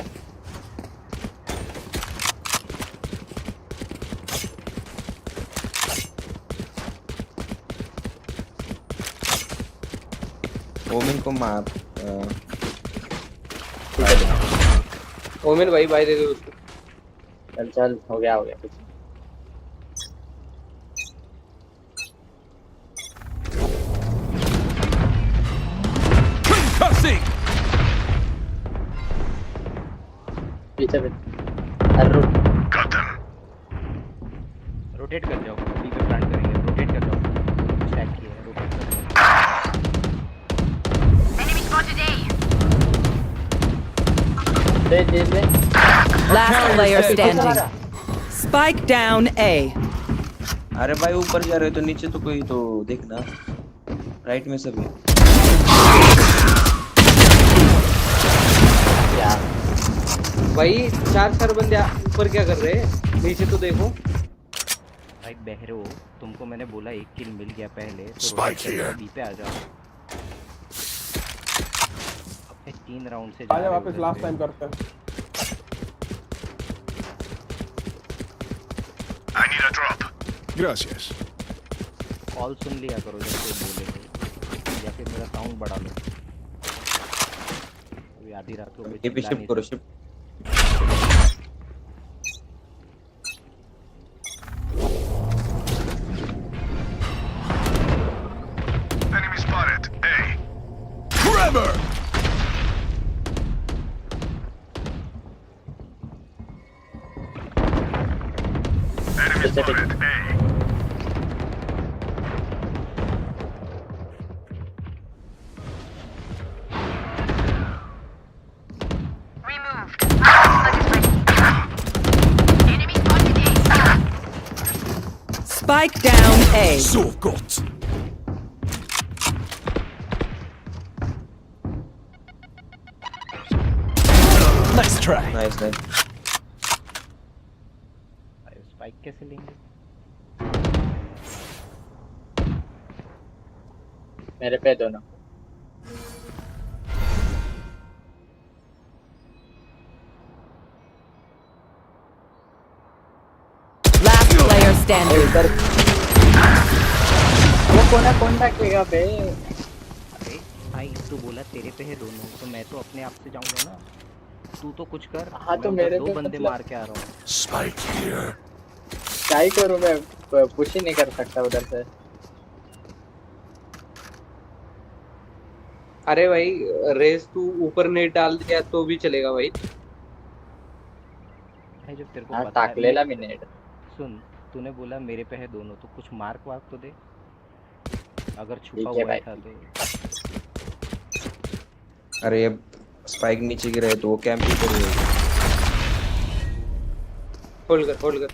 ओमिन को मार। ओमेन भाई दे दो उसको। चल चल, हो गया कुछ। Concussing. पीछे पे। अरे Got them. रोटेट कर जाओ, बी पे प्लांट करेंगे। रोटेट कर जाओ, स्टैक किया है, रोटेट कर जाओ। Enemy spotted A. They. Last player standing. Spike down A. अरे भाई ऊपर जा रहे हो तो नीचे तो कोई तो देखना। राइट में सब है। यार भाई 4 बंदे ऊपर क्या कर रहे हैं? नीचे तो देखो। भाई बहरो, तुमको मैंने बोला एक किल मिल गया पहले, तो Spike here. बी पे आ जाओ। अपने 3 राउंड से आजा वापस लास्ट टाइम करते हैं। I need a drop. Gracias. Call सुन लिया करो जब कोई बोले तो, या फिर मेरा साउंड बढ़ा लो। अभी आधी रात को ये पे शिफ्ट करो, shift. Enemy spotted. Spike down A. So gut. Nice try. Nice nice spike कैसे लेंगे? मेरे पे दोनों। Last player standing. इधर वो कौन रखेगा बे? अरे भाई तू बोला तेरे पे है दोनों, तो मैं तो अपने आप से जाऊंगा ना। तू तो कुछ कर। हाँ, तो मैं उधर मेरे दो पे बंदे मतलब- मार के आ रहा हूँ। Spike here. क्या ही करूँ मैं? पुश ही नहीं कर सकता उधर से। अरे भाई रेस तू ऊपर नेट डाल दिया तो भी चलेगा भाई। भाई जब तेरे को हाँ, पता है टाकलेला मिनिट। सुन, तूने बोला मेरे पे है दोनों, तो कुछ मार्क वार्क तो दे, अगर छुपा ठीक है हुआ भाई। था तो। अरे अब स्पाइक नीचे गिरा है तो वो कैंप ही करेगा। होल्ड कर।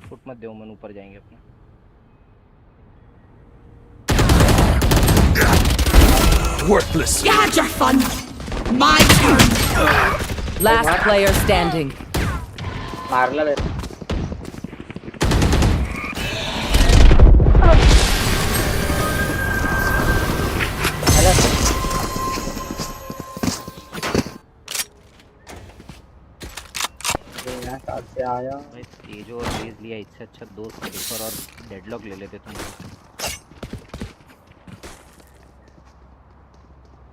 फुट मत दो मन, ऊपर जाएंगे अपना। Worthless. You had your fun. My turn. Last player standing. मारला बे। हेलो। यहाँ कहाँ से आया? भाई तेजो और रेज लिया, इससे अच्छा दो स्नाइपर और डेडलॉक ले लेते तुम।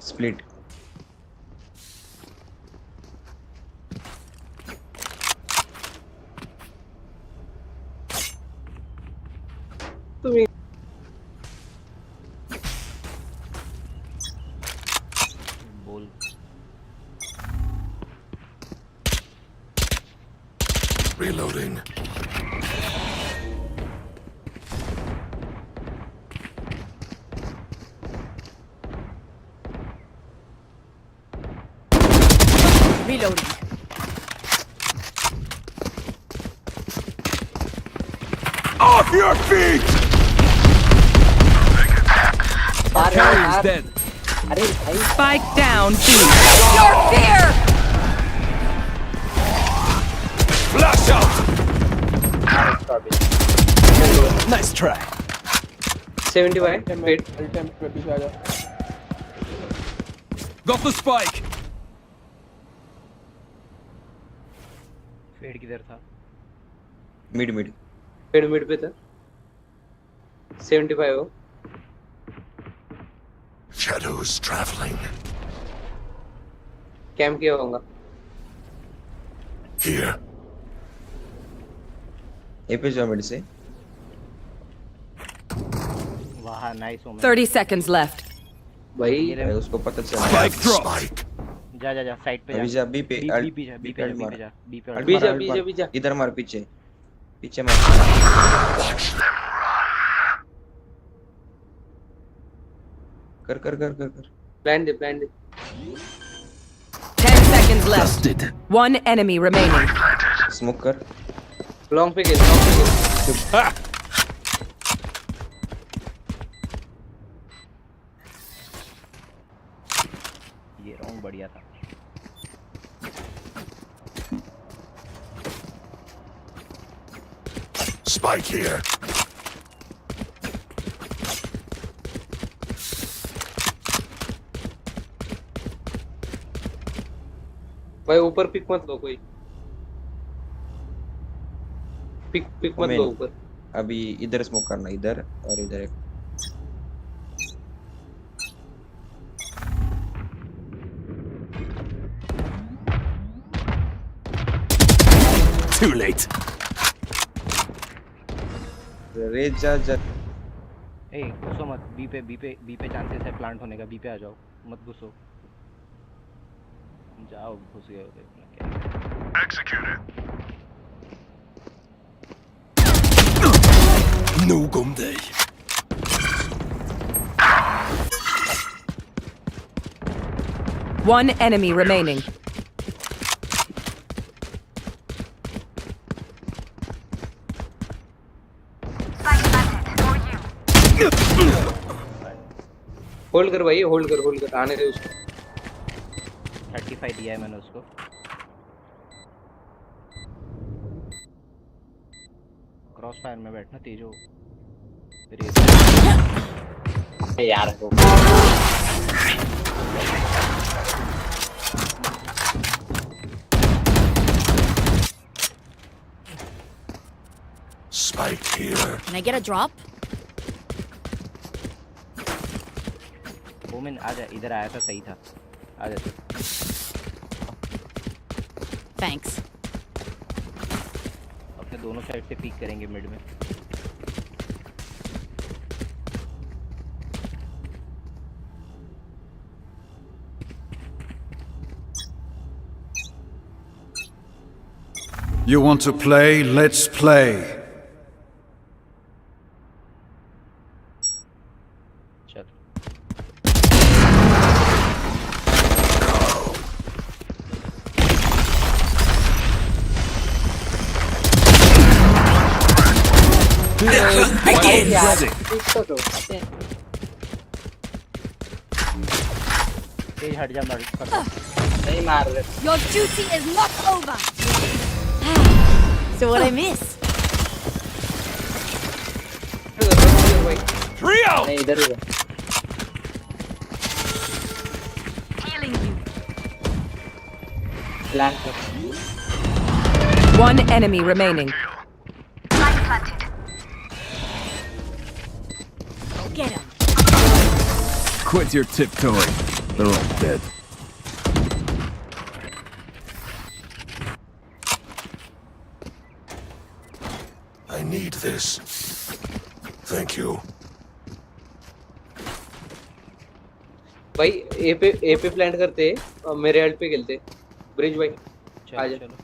स्प्लिट तुम्हें बोल। Reloading. Reloading. Off your feet! मार Carry's मार। dead. अरे भाई Spike down B. Your fear. Flash out! मार इसको अभी। Nice try. 75 वेट। अल्टेम पे पीछे आ जा। Got the spike. फेड किधर था? मिड मिड पे था। 75 हो। Shadows traveling. कैंप किया होगा। Here. ए पे जाओ मिड से। वाह नाइस ओमन। 30 seconds left. भाई भाई उसको पता चला। Spike drop. Spike. जा साइड पे अभी जा। जा बी पे बी पे जा, बी पे जा, बी पे जा, बी पे अल्ट जा। मार, बीजा। इधर मार पीछे मार। कर प्लान दे। 10 seconds left. Dusted. One enemy remaining. Smoke कर। लॉन्ग पे गेल। Ha! ये रॉन्ग बढ़िया था। Spike here. भाई ऊपर पिक मत लो कोई। पिक मत लो ऊपर। अभी इधर स्मोक करना, इधर और इधर एक। Too late. रेज जा ए घुसो मत, बी पे चांसेस है प्लांट होने का। बी पे आ जाओ, मत घुसो। जाओ घुस गए हो तो इतना क्या। Executed. No gum day. One enemy remaining. Hold कर भाई, होल्ड कर, आने दे उसको। 35 दिया है मैंने उसको। क्रॉस फायर में बैठना तेजो। यार वो Spike here. Can I get a drop? Omen आजा, इधर आया था, सही था। आजा तू। Thanks. अपने दोनों साइड से पीक करेंगे मिड में। You want to play? Let's play. चल। तेज हट जा, मर कर। नहीं मार रहे। Your duty is not over. So what I miss? नहीं इधर ही Healing you. प्लान कर। One enemy remaining. Light planted. Go get him. Quit your tiptoeing. They're all dead. I need this. Thank you. भाई ए पे plant करते हैं, मेरे help पे खेलते। ब्रिज भाई चलो आजा। चलो।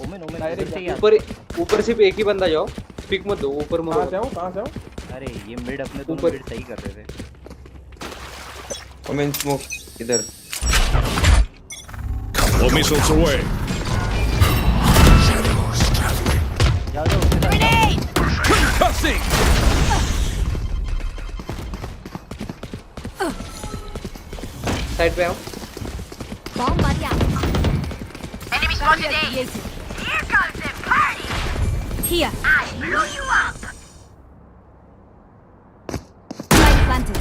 ओमेन इधर से ही आ। ऊपर सिर्फ एक ही बंदा जाओ, पिक मत दो, ऊपर मत कहाँ दो। से आऊँ? अरे ये मिड अपने दोनों ऊपर। मिड सही कर रहे थे। ओमेन स्मोक इधर। All missiles away. जाओ जाओ उसके साथ जाओ। Cussing. साइड पे आओ। Bomb buddy out. Enemy spotted A. Here comes the party. Here. I blew you up. Light planted.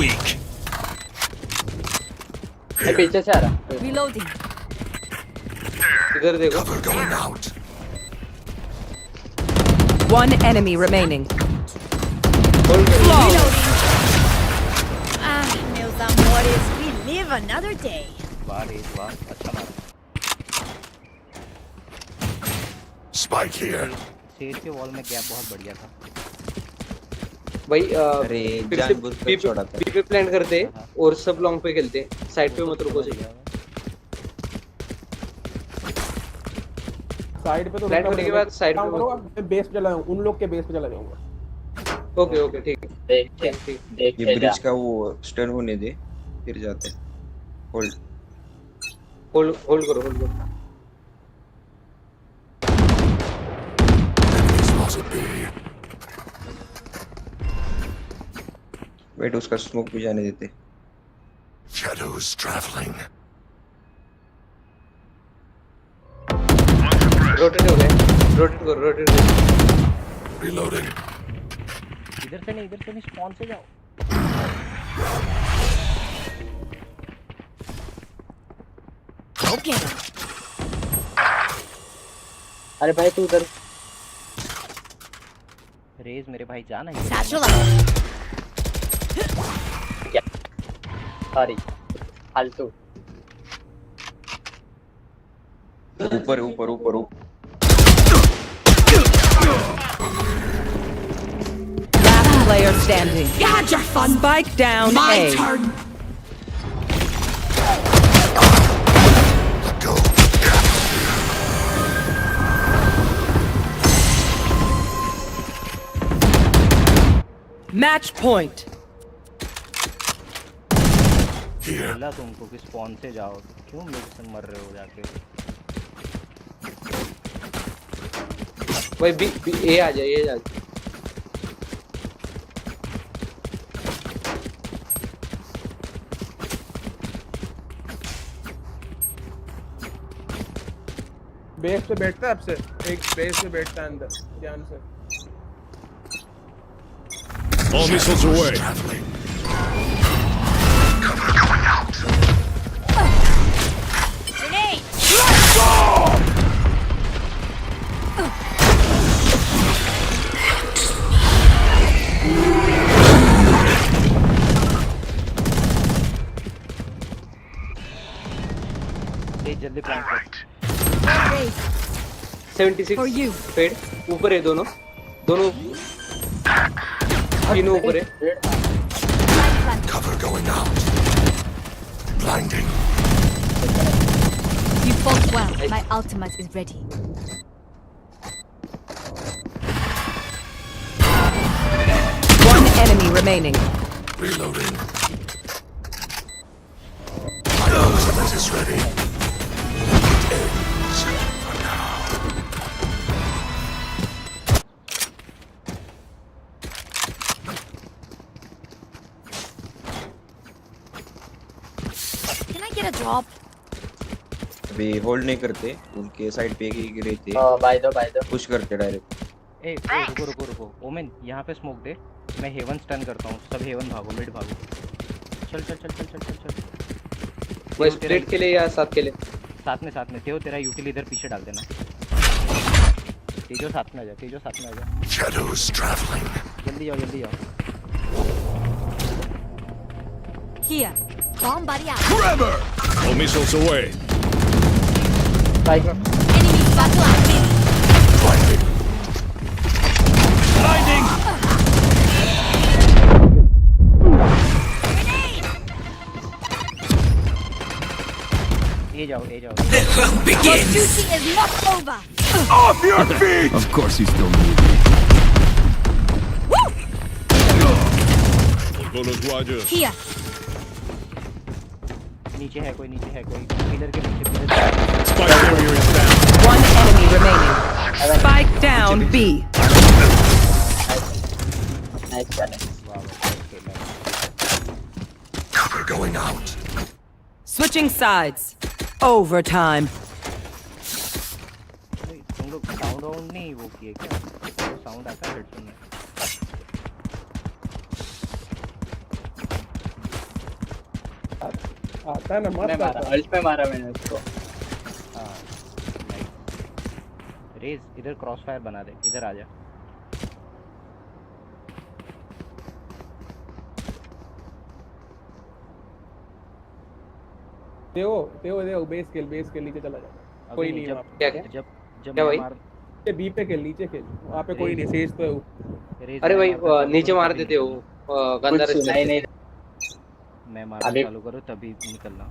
Weak. मैं पीछे से आ रहा। Reloading. इधर देखो। Cover going out. One enemy remaining. Hold कर। Ah, meus amores, we live another day. वाह raise वाह, अच्छा मारा। Spike here. शेर के वॉल में गैप बहुत बढ़िया था। भाई अरे फिर से जानबूझ कर छोड़ा था। बी पे प्लांट करते और सब लॉन्ग पे खेलते। साइड पे मत रुको। साइड पे तो Plant होने के बाद side पे मैं बेस पे चला जाऊँ, उन लोग के बेस पे चला जाऊंगा। ओके ठीक है। देख ठीक। देख ये ब्रिज का वो स्टन होने दे, फिर जाते हैं। होल्ड। होल्ड करो। Spotted B. वेट, उसका स्मोक भी जाने देते। Shadows traveling. रोटेट हो गए। रोटेट करो। Reloading. इधर से नहीं स्पॉन से जाओ। Go get him. अरे भाई तू उधर। रेज मेरे भाई जाना है। Satchel out. सॉरी फालतू। ऊपर। Last player standing. You had your fun. Spike down My A. turn. Let go. Match point. Here. बोला तुमको कि स्पॉन से जाओ, क्यों मिड से मर रहे हो जाके? भाई बी ए आ जाए। बेस पे बैठता है आपसे, एक बेस पे बैठता है अंदर ध्यान से। All missiles away. Cover going out. Grenade! जल्दी प्लान कर। 76 फेड ऊपर है, दोनों तीनों ऊपर है। Cover going out. Blinding. You fought well. My ultimate is ready. One enemy remaining. Reloading. My ultimate is ready. It ends for now. Can I get a drop? अभी hold नहीं करते, उनके साइड पे ही रहते, बाय दो push करते direct. ए रुको women यहाँ पे स्मोक दे, मैं हेवन स्टन करता हूँ, सब हेवन भागो, मिड भागो। चल। वो स्प्लिट के लिए या साथ के लिए? साथ में तेओ तेरा यूटिल इधर पीछे डाल देना। तेजो साथ में आ जा। Shadows traveling. जल्दी आओ। Here. Bomb buddy out. Forever! All missiles away. Bike Enemy battle. Blinding. Blinding! ए जाओ। Your duty is not over. Off your feet! Of course he's still moving. Bullets Rogers. Here. नीचे है कोई pillar के नीचे। Spike carrier is down. One enemy remaining. Spike down B. Nice challenge. Cover going out. Switching sides. Overtime. तुम लोग sound नहीं वो किए क्या? साउंड आता है हेडफोन में। आता है ना, मस्त आता है। अल्ट पे मारा मैंने उसको। हाँ रेज इधर क्रॉस फायर बना दे, इधर आ जा। देव बेस के नीचे चला जा, कोई नहीं है वहाँ पे। क्या जब क्या भाई? बी पे खेल, नीचे खेल, वहाँ पे कोई नहीं, सेज तो है वो। अरे भाई नीचे मार देते हो गंदा रास्ता। नहीं मैं मारना अभी- चालू करूँ तभी निकलना।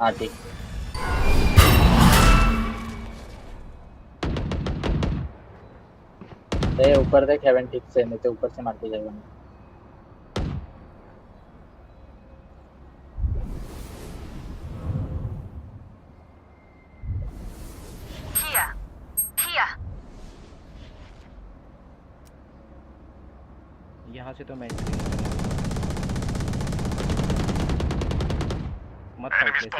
हाँ ठीक। ऊपर देख, हेवन ठीक से, नहीं तो ऊपर से मारते जाएगा। यहाँ से तो मैं मत फाइट।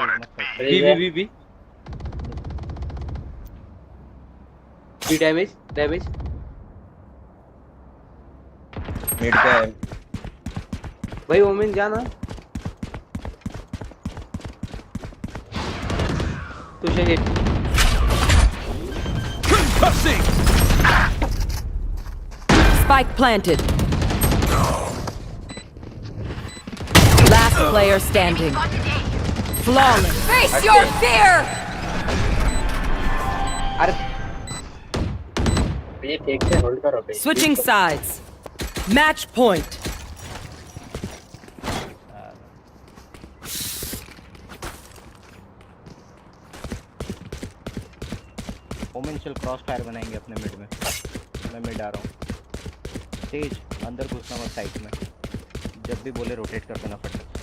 बी डैमेज मिड पे है भाई। ओमेन जाना तू शहीद। Spike planted. Last player standing. Flawless. Face your fear. अरे ये ठीक से होल्ड करो बे। Switching sides. Match point. Omen चल क्रॉस फायर बनाएंगे अपने मिड में। मैं मिड आ रहा हूँ। तेज अंदर घुसना मत साइड में, जब भी बोले रोटेट कर देना फटाफट।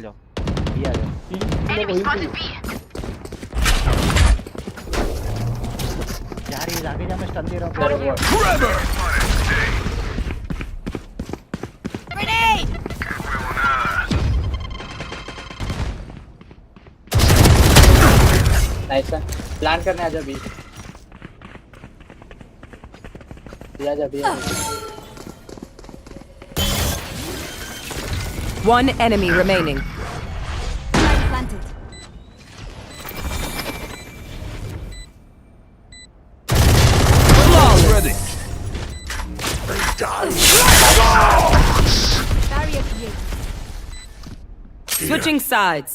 जाओ, बी आ जाओ। मेरे को हिल यार ये आगे जा, मैं स्टन दे रहा हूँ। Grenade! नाइस है, प्लान करने आजा भी, आजा भी। One enemy remaining. Spike planted. Flawless. Ready. Barrier created. Switching sides.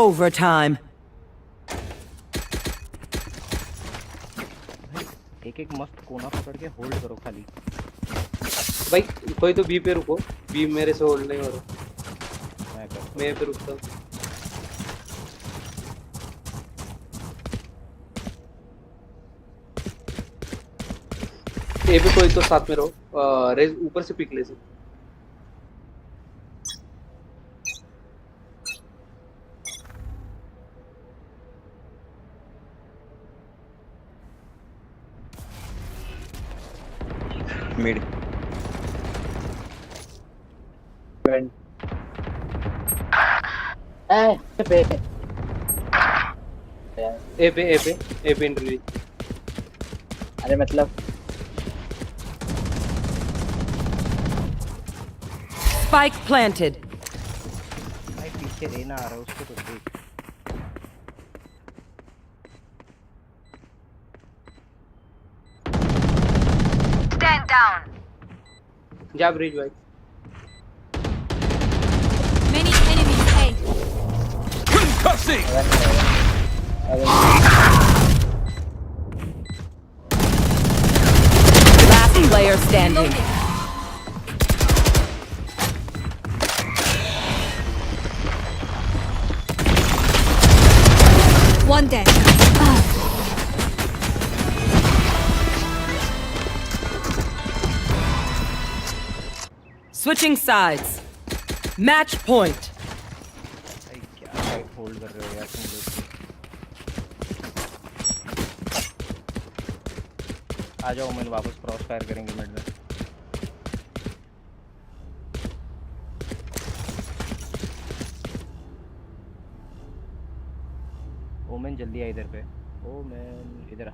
Overtime. एक मस्त कोना पकड़ के होल्ड करो खाली। भाई कोई तो बी पे रुको, बी मेरे से होल्ड नहीं हो रहा, मैं पे रुकता हूँ। ए पे कोई तो साथ में रहो, रेज ऊपर से पिक ले से। मिड ए पे इंटरव्यू। अरे मतलब Spike planted. भाई पीछे रेना आ रहा है, उसको तो देख। Stand down. जा ब्रिज भाई। Many enemies. Hey. Concussing. Last player standing. One dead. Switching sides. Match point. भाई क्या फाइट होल्ड कर रहे हो यार तुम लोग। आ जाओ, मैंने वापस क्रॉस फायर करेंगे मिड में। ओमेन जल्दी आ इधर पे। ओमेन इधर आ।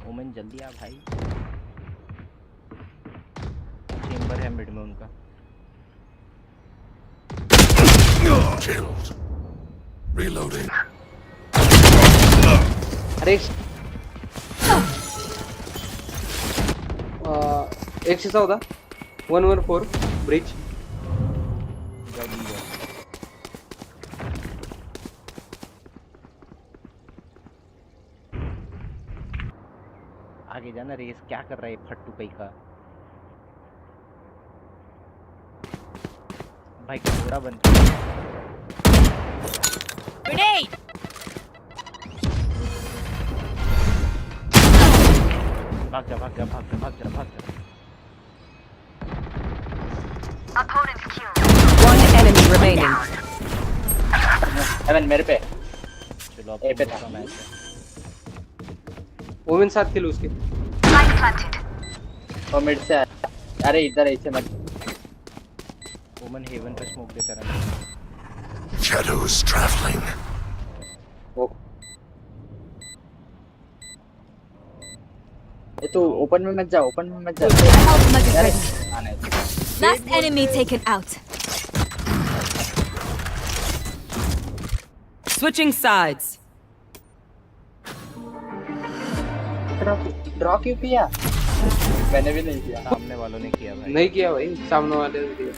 ओमेन जल्दी आ भाई। चेंबर है मिड में उनका। Killed. Reloading. अरे एक शीशा होता 114 ब्रिज। जाओ दी जाओ। आगे जाना, रेस क्या कर रहा है फट्टू कहीं का। भाई घोड़ा बन के Grenade. भाग जा भाग जा भाग जा भाग जा भाग जा। Opponent killed. One enemy remaining. Heaven मेरे पे। चलो अब ए पे का था। मैच है। ओमेन साथ किल उसके। Spike planted. वो मिड से आया। अरे इधर ऐसे मत। ओमन हेवन पे स्मोक देता रहना। Shadows traveling. वो ये तो ओपन में मत जा, ओपन में मत जा। Ultimate is अरे ready. आना है। Last enemy taken out. Switching sides. Draw क्यों किया? मैंने भी नहीं किया। सामने वालों ने किया भाई। नहीं किया भाई, सामने वाले ने किया।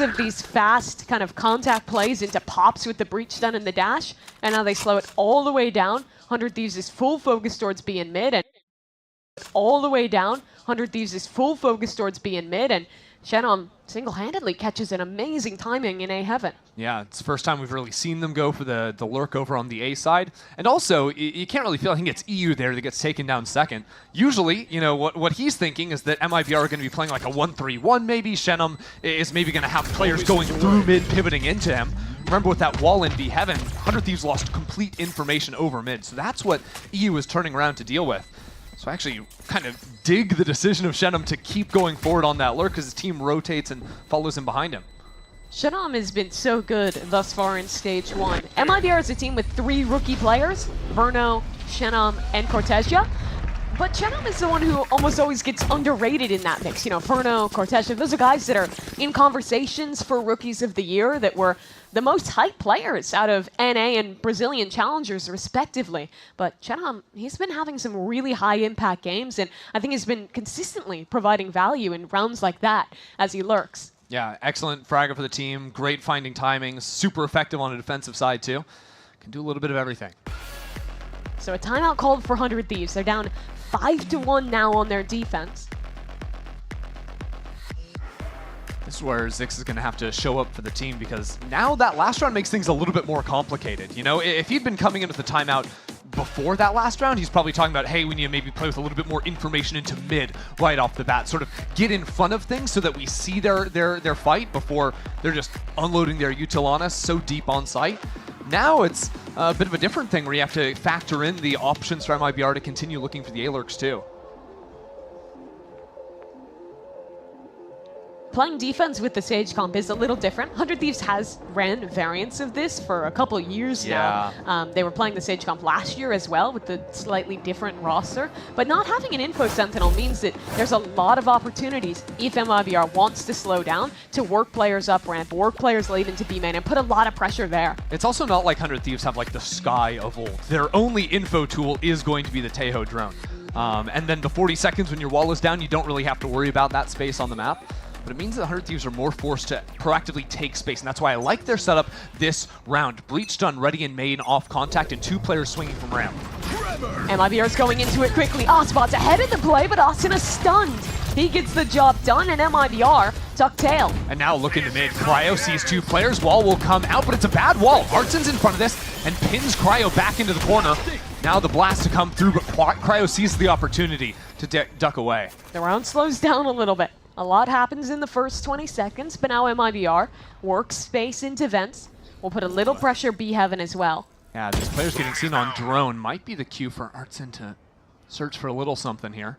of these fast kind of contact plays into pops with the breach stun and the dash, and now they slow it all the way down. 100 Thieves is full focus towards B and mid, and all the way down. 100 Thieves is full focus towards B and mid, and Shannon single-handedly catches an amazing timing in A heaven. Yeah, it's the first time we've really seen them go for the lurk over on the A side. And also, you can't really feel, I think it's EU there that gets taken down second. Usually, you know, what he's thinking is that MIBR are going to be playing like a 1-3-1 maybe. Shenum is maybe going to have players going through mid, pivoting into him. Remember with that wall in B heaven, 100 Thieves lost complete information over mid. So that's what EU is turning around to deal with. So I actually kind of dig the decision of Shenum to keep going forward on that lurk because his team rotates and follows him behind him. Shenum has been so good thus far in stage 1. MIBR is a team with 3 rookie players, Verno, Shenum, and Cortesia. But Shenum is the one who almost always gets underrated in that mix. You know, Verno, Cortesia, those are guys that are in conversations for Rookies of the Year that were the most hyped players out of NA and Brazilian challengers, respectively. But Shenum, he's been having some really high-impact games, and I think he's been consistently providing value in rounds like that as he lurks. Yeah, excellent fragger for the team. Great finding timings. Super effective on the defensive side, too. Can do a little bit of everything. So a timeout called for 100 Thieves. They're down 5-1 now on their defense. This is where Zix is going to have to show up for the team because now that last round makes things a little bit more complicated. You know, if he'd been coming into the timeout before that last round, he's probably talking about, hey, we need to maybe play with a little bit more information into mid right off the bat, sort of get in front of things so that we see their fight before they're just unloading their util on us so deep on site. Now it's a bit of a different thing where you have to factor in the options for MIBR to continue looking for the A-lurks too. Playing defense with the Sage comp is a little different. 100 Thieves has ran variants of this for a couple years now. They were playing the Sage comp last year as well with the slightly different roster. But not having an info sentinel means that there's a lot of opportunities if MIBR wants to slow down to work players up ramp, work players late into B main, and put a lot of pressure there. It's also not like 100 Thieves have like the Sky of old. Their only info tool is going to be the Tejo drone. And then the 40 seconds when your wall is down, you don't really have to worry about that space on the map. But it means that 100 Thieves are more forced to proactively take space, and that's why I like their setup this round. Breach stun ready in main off contact, and 2 players swinging from ramp. MIBR is going into it quickly. Osbot's ahead of the play, but Austin is stunned. He gets the job done, and MIBR tuck tail. And now look into mid. Cryo sees 2 players. Wall will come out, but it's a bad wall. Artsen's in front of this and pins Cryo back into the corner. Now the blast to come through, but Cryo sees the opportunity to duck away. The round slows down a little bit. A lot happens in the first 20 seconds, but now MIBR works space into vents. We'll put a little pressure B heaven as well. Yeah, these players getting seen on drone might be the cue for Artsen to search for a little something here.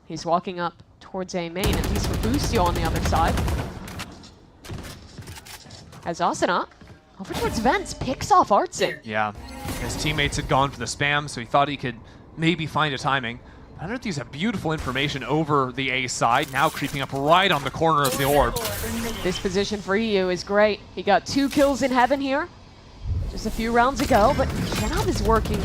He's walking up towards A main, at least for Boostio on the other side. As Asuna, over towards vents, picks off Artsen. Yeah, his teammates had gone for the spam, so he thought he could maybe find a timing. 100 Thieves have beautiful information over the A side, now creeping up right on the corner of the orb. This position for EU is great. He got 2 kills in heaven here just a few rounds ago, but Shenum is working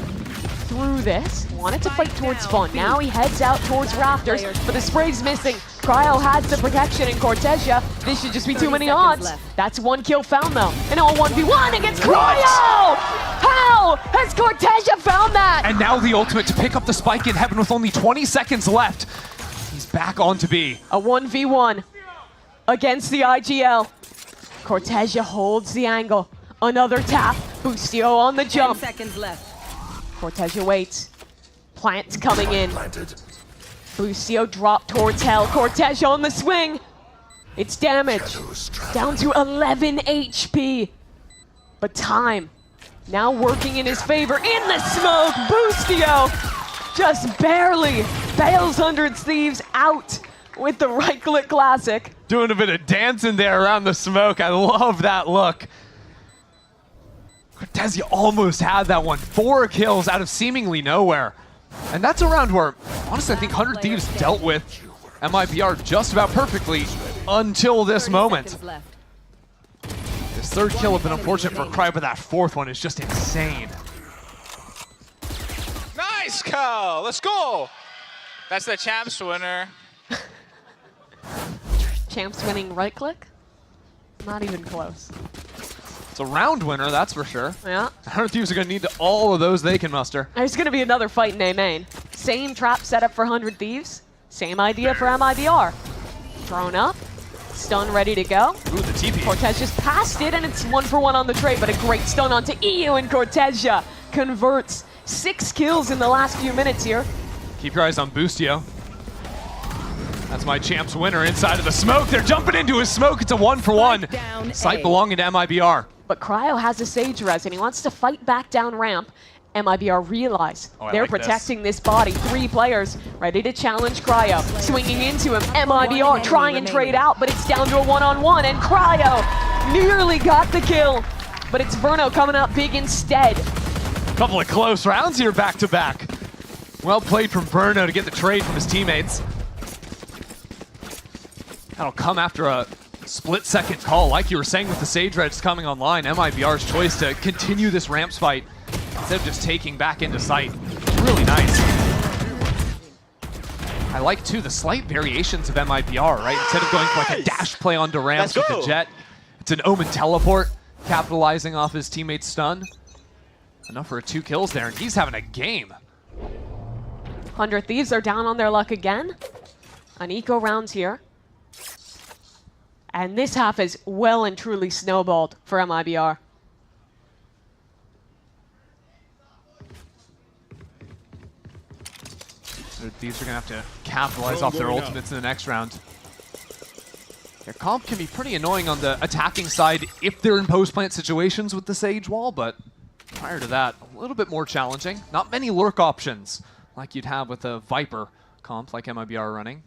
through this. Wanted to fight towards Fun. Now he heads out towards Rafters, but the spray's missing. Cryo has the protection in Cortesia. This should just be too many odds. That's 1 kill found though. And all 1v1 against Cryo! How has Cortesia found that? And now the ultimate to pick up the spike in heaven with only 20 seconds left. He's back on to B. A 1v1 against the IGL. Cortesia holds the angle. Another tap. Boostio on the jump. 10 seconds left. Cortesia waits. Plant's coming in. Boostio dropped towards hell. Cortesia on the swing. It's damage. Down to 11 HP. But time now working in his favor. In the smoke, Boostio just barely bails 100 Thieves out with the right-click classic. Doing a bit of dancing there around the smoke. I love that look. Cortesia almost had that one. 4 kills out of seemingly nowhere. And that's a round where, honestly, I think 100 Thieves dealt with MIBR just about perfectly until this moment. His 3rd kill has been unfortunate for Cryo, but that 4th one is just insane. Nice, Kyle. Let's go. That's the champs winner. Champs winning right click? Not even close. It's a round winner, that's for sure. Yeah. 100 Thieves are going to need all of those they can muster. There's going to be another fight in A main. Same trap setup for 100 Thieves. Same idea for MIBR. Thrown up. Stun ready to go. Ooh, the TP. Cortez just passed it, and it's 1-for-1 on the trade, but a great stun onto EU, and Cortezia converts 6 kills in the last few minutes here. Keep your eyes on Boostio. That's my champ's winner inside of the smoke. They're jumping into his smoke. It's a 1-for-1. Sight belonging to MIBR. But Cryo has a Sage res, and he wants to fight back down ramp. MIBR realize they're like protecting this body. 3 players ready to challenge Cryo. Swinging into him. MIBR trying and trade out, but it's down to a 1-on-1, and Cryo nearly got the kill. But it's Verno coming out big instead. Couple of close rounds here back-to-back. Well played from Verno to get the trade from his teammates. That'll come after a split-second call, like you were saying with the Sage Reds coming online. MIBR's choice to continue this ramps fight instead of just taking back into sight. Really nice. I like, too, the slight variations of MIBR, right? Instead of going for like a dash play onto ramps with the Jet, it's an Omen teleport, capitalizing off his teammate's stun. Enough for 2 kills there, and he's having a game. 100 Thieves are down on their luck again. An eco round here. And this half is well and truly snowballed for MIBR. Thieves are going to have to capitalize off their ultimates in the next round. Their comp can be pretty annoying on the attacking side if they're in post-plant situations with the Sage Wall, but prior to that, a little bit more challenging. Not many lurk options like you'd have with a Viper comp like MIBR running.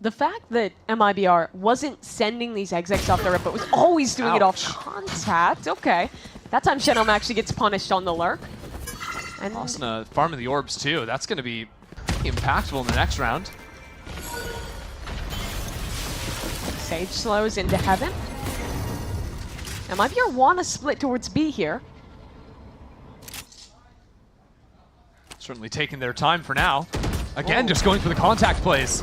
The fact that MIBR wasn't sending these execs off the rip, but was always doing it off contact. Okay. That time Shenom actually gets punished on the lurk. And Asuna farming the orbs too. That's going to be impactful in the next round. Sage slows into heaven. MIBR want to split towards B here. Certainly taking their time for now. Again, just going for the contact plays.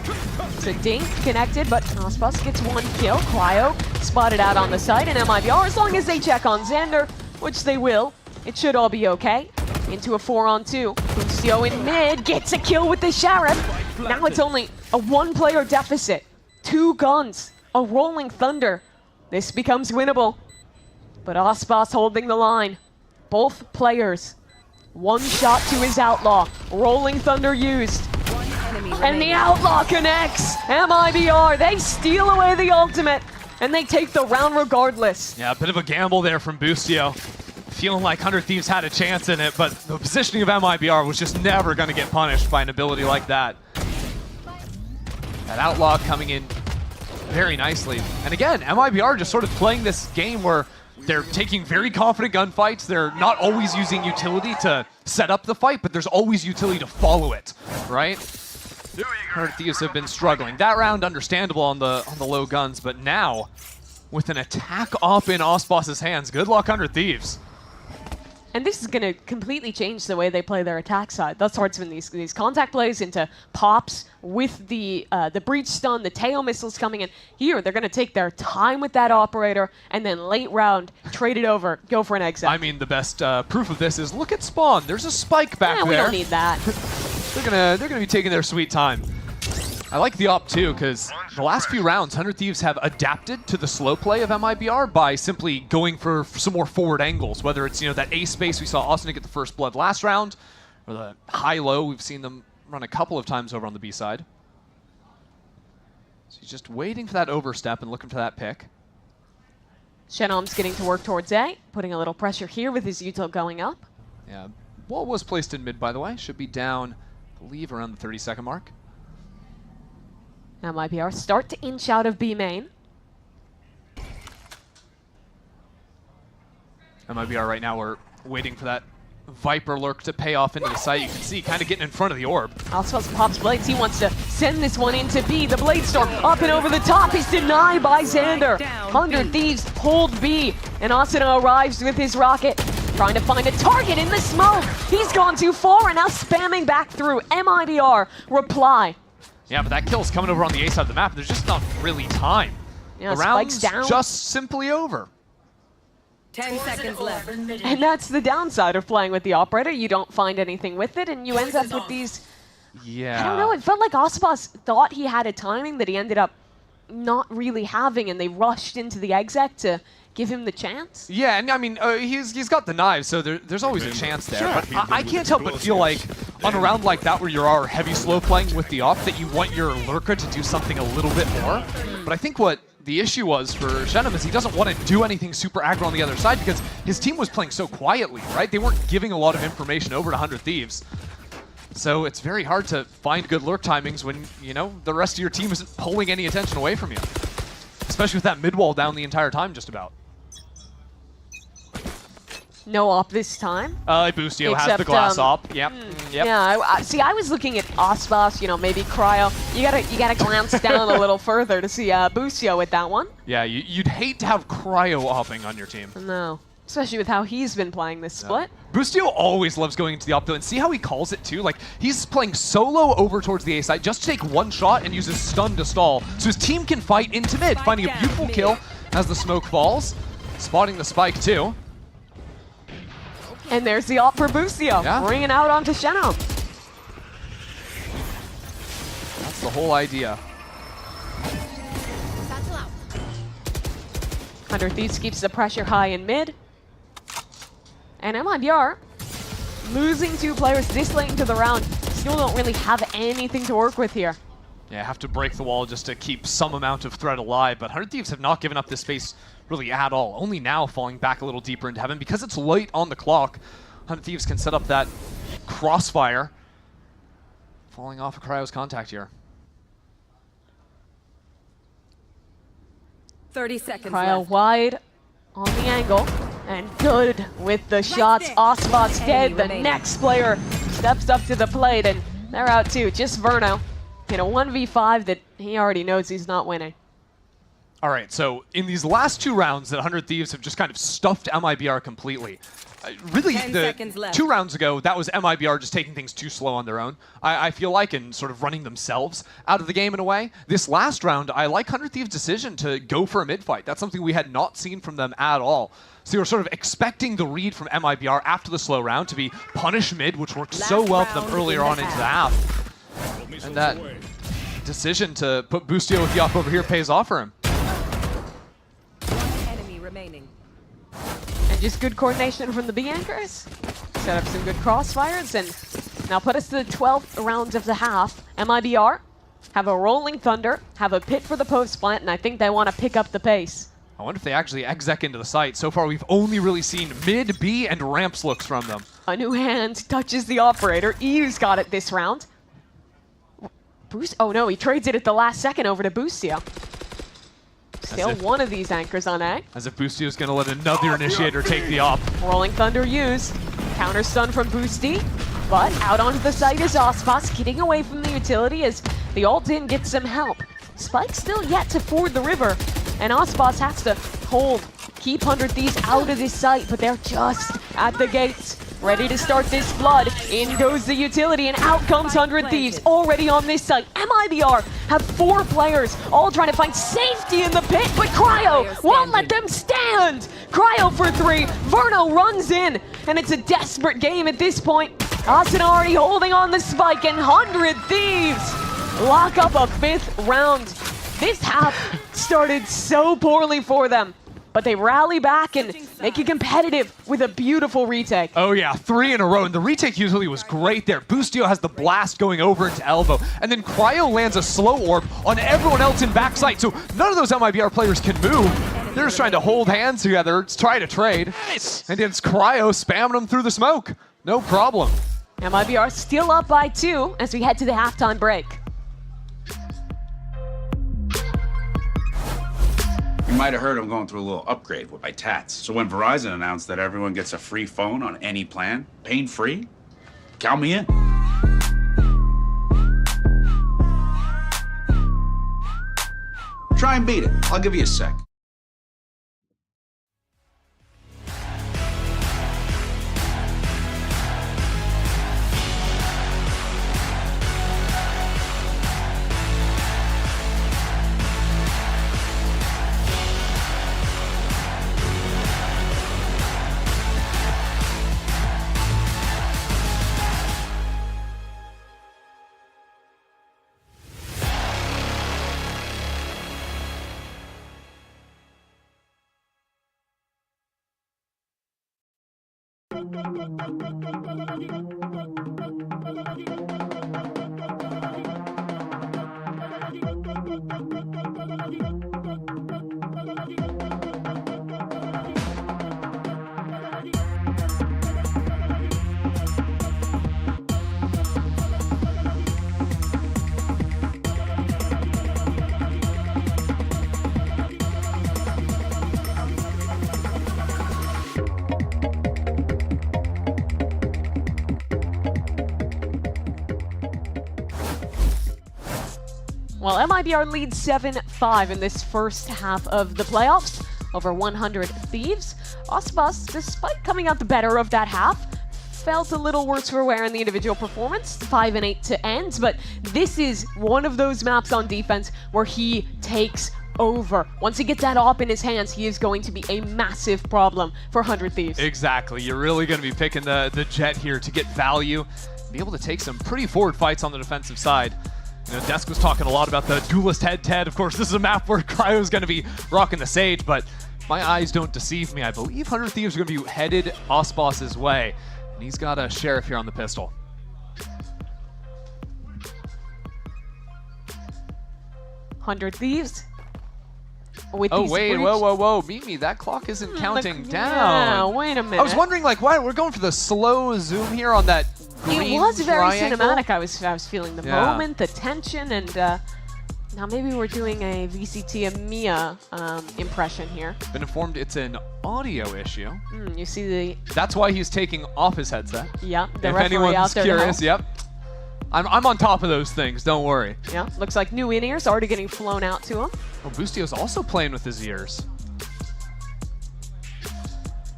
So Dink connected, but Ospas gets 1 kill. Cryo spotted out on the side, and MIBR, as long as they check on Xander, which they will, it should all be okay. Into a 4-on-2. Lucio in mid gets a kill with the Sheriff. Now it's only a 1-player deficit. 2 guns, a rolling thunder. This becomes winnable. But Ospas holding the line. Both players. 1 shot to his Outlaw. Rolling thunder used. And the Outlaw connects. MIBR, they steal away the ultimate, and they take the round regardless. Yeah, a bit of a gamble there from Boostio. Feeling like 100 Thieves had a chance in it, but the positioning of MIBR was just never going to get punished by an ability like that. That Outlaw coming in very nicely. And again, MIBR just sort of playing this game where they're taking very confident gunfights. They're not always using utility to set up the fight, but there's always utility to follow it, right? 100 Thieves have been struggling. That round, understandable on the low guns, but now, with an attack op in Osboss's hands, good luck, 100 Thieves. And this is going to completely change the way they play their attack side. That's why it's been these contact plays into pops with the breach stun, the tail missiles coming in. Here, they're going to take their time with that operator, and then late round, trade it over, go for an exit. I mean, the best proof of this is look at Spawn. There's a spike back there. We don't need that. They're gonna be taking their sweet time. I like the op too, because the last few rounds, 100 Thieves have adapted to the slow play of MIBR by simply going for some more forward angles, whether it's, that A space we saw Austin get the first blood last round, or the high-low we've seen them run a couple of times over on the B side. So he's just waiting for that overstep and looking for that pick. Shenom's getting to work towards A, putting a little pressure here with his util going up. Yeah, wall was placed in mid, by the way. Should be down, I believe, around the 30-second mark. Now MIBR start to inch out of B main. MIBR right now, we're waiting for that Viper lurk to pay off into the site. You can see kind of getting in front of the orb. Ospas pops blades. He wants to send this one into B. The blade storm up and over the top. He's denied by Xander. 100 Thieves hold B. And Asuna arrives with his rocket, trying to find a target in the smoke. He's gone too far and now spamming back through. MIBR reply. Yeah, but that kill's coming over on the A side of the map. There's just not really time. Yeah, the Spike's round's down. just simply over. 10 seconds left. And that's the downside of playing with the operator. You don't find anything with it, and you end up with these... Yeah. I don't know, it felt like Ospas thought he had a timing that he ended up not really having, and they rushed into the exec to give him the chance. Yeah, and I mean, he's got the knives, so there's always a chance there. Sure. But I can't help but feel like on a round like that where you are heavy slow playing with the op, that you want your lurker to do something a little bit more. But I think what the issue was for Shenum is he doesn't want to do anything super aggro on the other side because his team was playing so quietly, right? They weren't giving a lot of information over to 100 Thieves. So it's very hard to find good lurk timings when, you know, the rest of your team isn't pulling any attention away from you. Especially with that mid wall down the entire time, just about. No op this time. Boostio has the glass op. Yep. Yep. Yeah, see, I was looking at Ospas, you know, maybe Cryo. You gotta glance down a little further to see Boostio with that one. Yeah, you'd hate to have Cryo opping on your team. No, especially with how he's been playing this split. Boostio always loves going into the op though, and see how he calls it too? Like, he's playing solo over towards the A side just to take one shot and uses stun to stall, so his team can fight into mid, finding a beautiful kill as the smoke falls, spotting the spike too. And there's the op for Boostio, bringing out onto Shenum. That's the whole idea. 100 Thieves keeps the pressure high in mid. And MIBR, losing 2 players this late into the round, still don't really have anything to work with here. Yeah, have to break the wall just to keep some amount of threat alive, but 100 Thieves have not given up this space really at all. Only now falling back a little deeper into heaven. Because it's late on the clock, 100 Thieves can set up that crossfire. Falling off of Cryo's contact here. 30 seconds Cryo left. wide on the angle, and good with the shots. Ospas dead. The next player steps up to the plate, and they're out too. Just Verno in a 1v5 that he already knows he's not winning. All right, so in these last 2 rounds that 100 Thieves have just kind of stuffed MIBR completely. Really, 10 seconds left. 2 rounds ago, that was MIBR just taking things too slow on their own, I feel like, and sort of running themselves out of the game in a way. This last round, I like 100 Thieves' decision to go for a mid-fight. That's something we had not seen from them at all. So you were sort of expecting the read from MIBR after the slow round to be punish mid, which worked so well for them earlier on into the half. And that decision to put Boostio with the op over here pays off for him. Enemy remaining. And just good coordination from the B anchors. Set up some good crossfires, and now put us to the 12th round of the half. MIBR have a rolling thunder, have a pit for the post plant, and I think they want to pick up the pace. I wonder if they actually exec into the site. So far, we've only really seen mid, B, and ramps looks from them. A new hand touches the operator. EU's got it this round. Oh no, he trades it at the last second over to Boostio. Still one of these anchors on A. As if Boostio's going to let another initiator take the op. Rolling Thunder used. Counter stun from Boosty. But out onto the site is Ospas, getting away from the utility as the ult in gets some help. Spike still yet to ford the river, and Ospas has to hold, keep 100 Thieves out of this site, but they're just at the gates, ready to start this flood. In goes the utility, and out comes 100 Thieves, already on this site. MIBR have 4 players, all trying to find safety in the pit, but Cryo won't let them stand! Cryo for 3, Verno runs in, and it's a desperate game at this point. Asanari holding on the spike, and 100 Thieves lock up a 5th round. This half started so poorly for them, but they rally back and make it competitive with a beautiful retake. Oh yeah, 3 in a row, and the retake usually was great there. Boostio has the blast going over into elbow, and then Cryo lands a slow orb on everyone else in backside, so none of those MIBR players can move. They're just trying to hold hands together, try to trade. Nice. And it's Cryo spamming them through the smoke. No problem. MIBR still up by 2 as we head to the halftime break. You might have heard I'm going through a little upgrade with my tats. So when Verizon announced that everyone gets a free phone on any plan, pain-free, count me in. Try and beat it. I'll give you a sec. Well, MIBR leads 7-5 in this first half of the playoffs over 100 Thieves. Osbus, despite coming out the better of that half, felt a little worse for wear in the individual performance, 5-8 to end, but this is one of those maps on defense where he takes over. Once he gets that op in his hands, he is going to be a massive problem for 100 Thieves. Exactly. You're really going to be picking the Jet here to get value, be able to take some pretty forward fights on the defensive side. You know, Desk was talking a lot about the duelist head-to-head. Of course, this is a map where Cryo's going to be rocking the Sage, but my eyes don't deceive me. I believe 100 Thieves are going to be headed Osboss's way, and he's got a Sheriff here on the pistol. Hundred Thieves. With Oh, these wait, breach- whoa. Meet me, that clock isn't counting down. Yeah, wait a minute. I was wondering, like, why we're going for the slow zoom here on that green It was very triangle? cinematic. I was feeling the moment, the tension, and now maybe we're doing a VCT EMEA impression here. Been informed it's an audio issue. You see the... That's why he's taking off his headset. Yeah, the if referee anyone's out there to curious, help. yep. I'm on top of those things, don't worry. Yeah, looks like new in-ears already getting flown out to him. Oh, Boostio's also playing with his ears.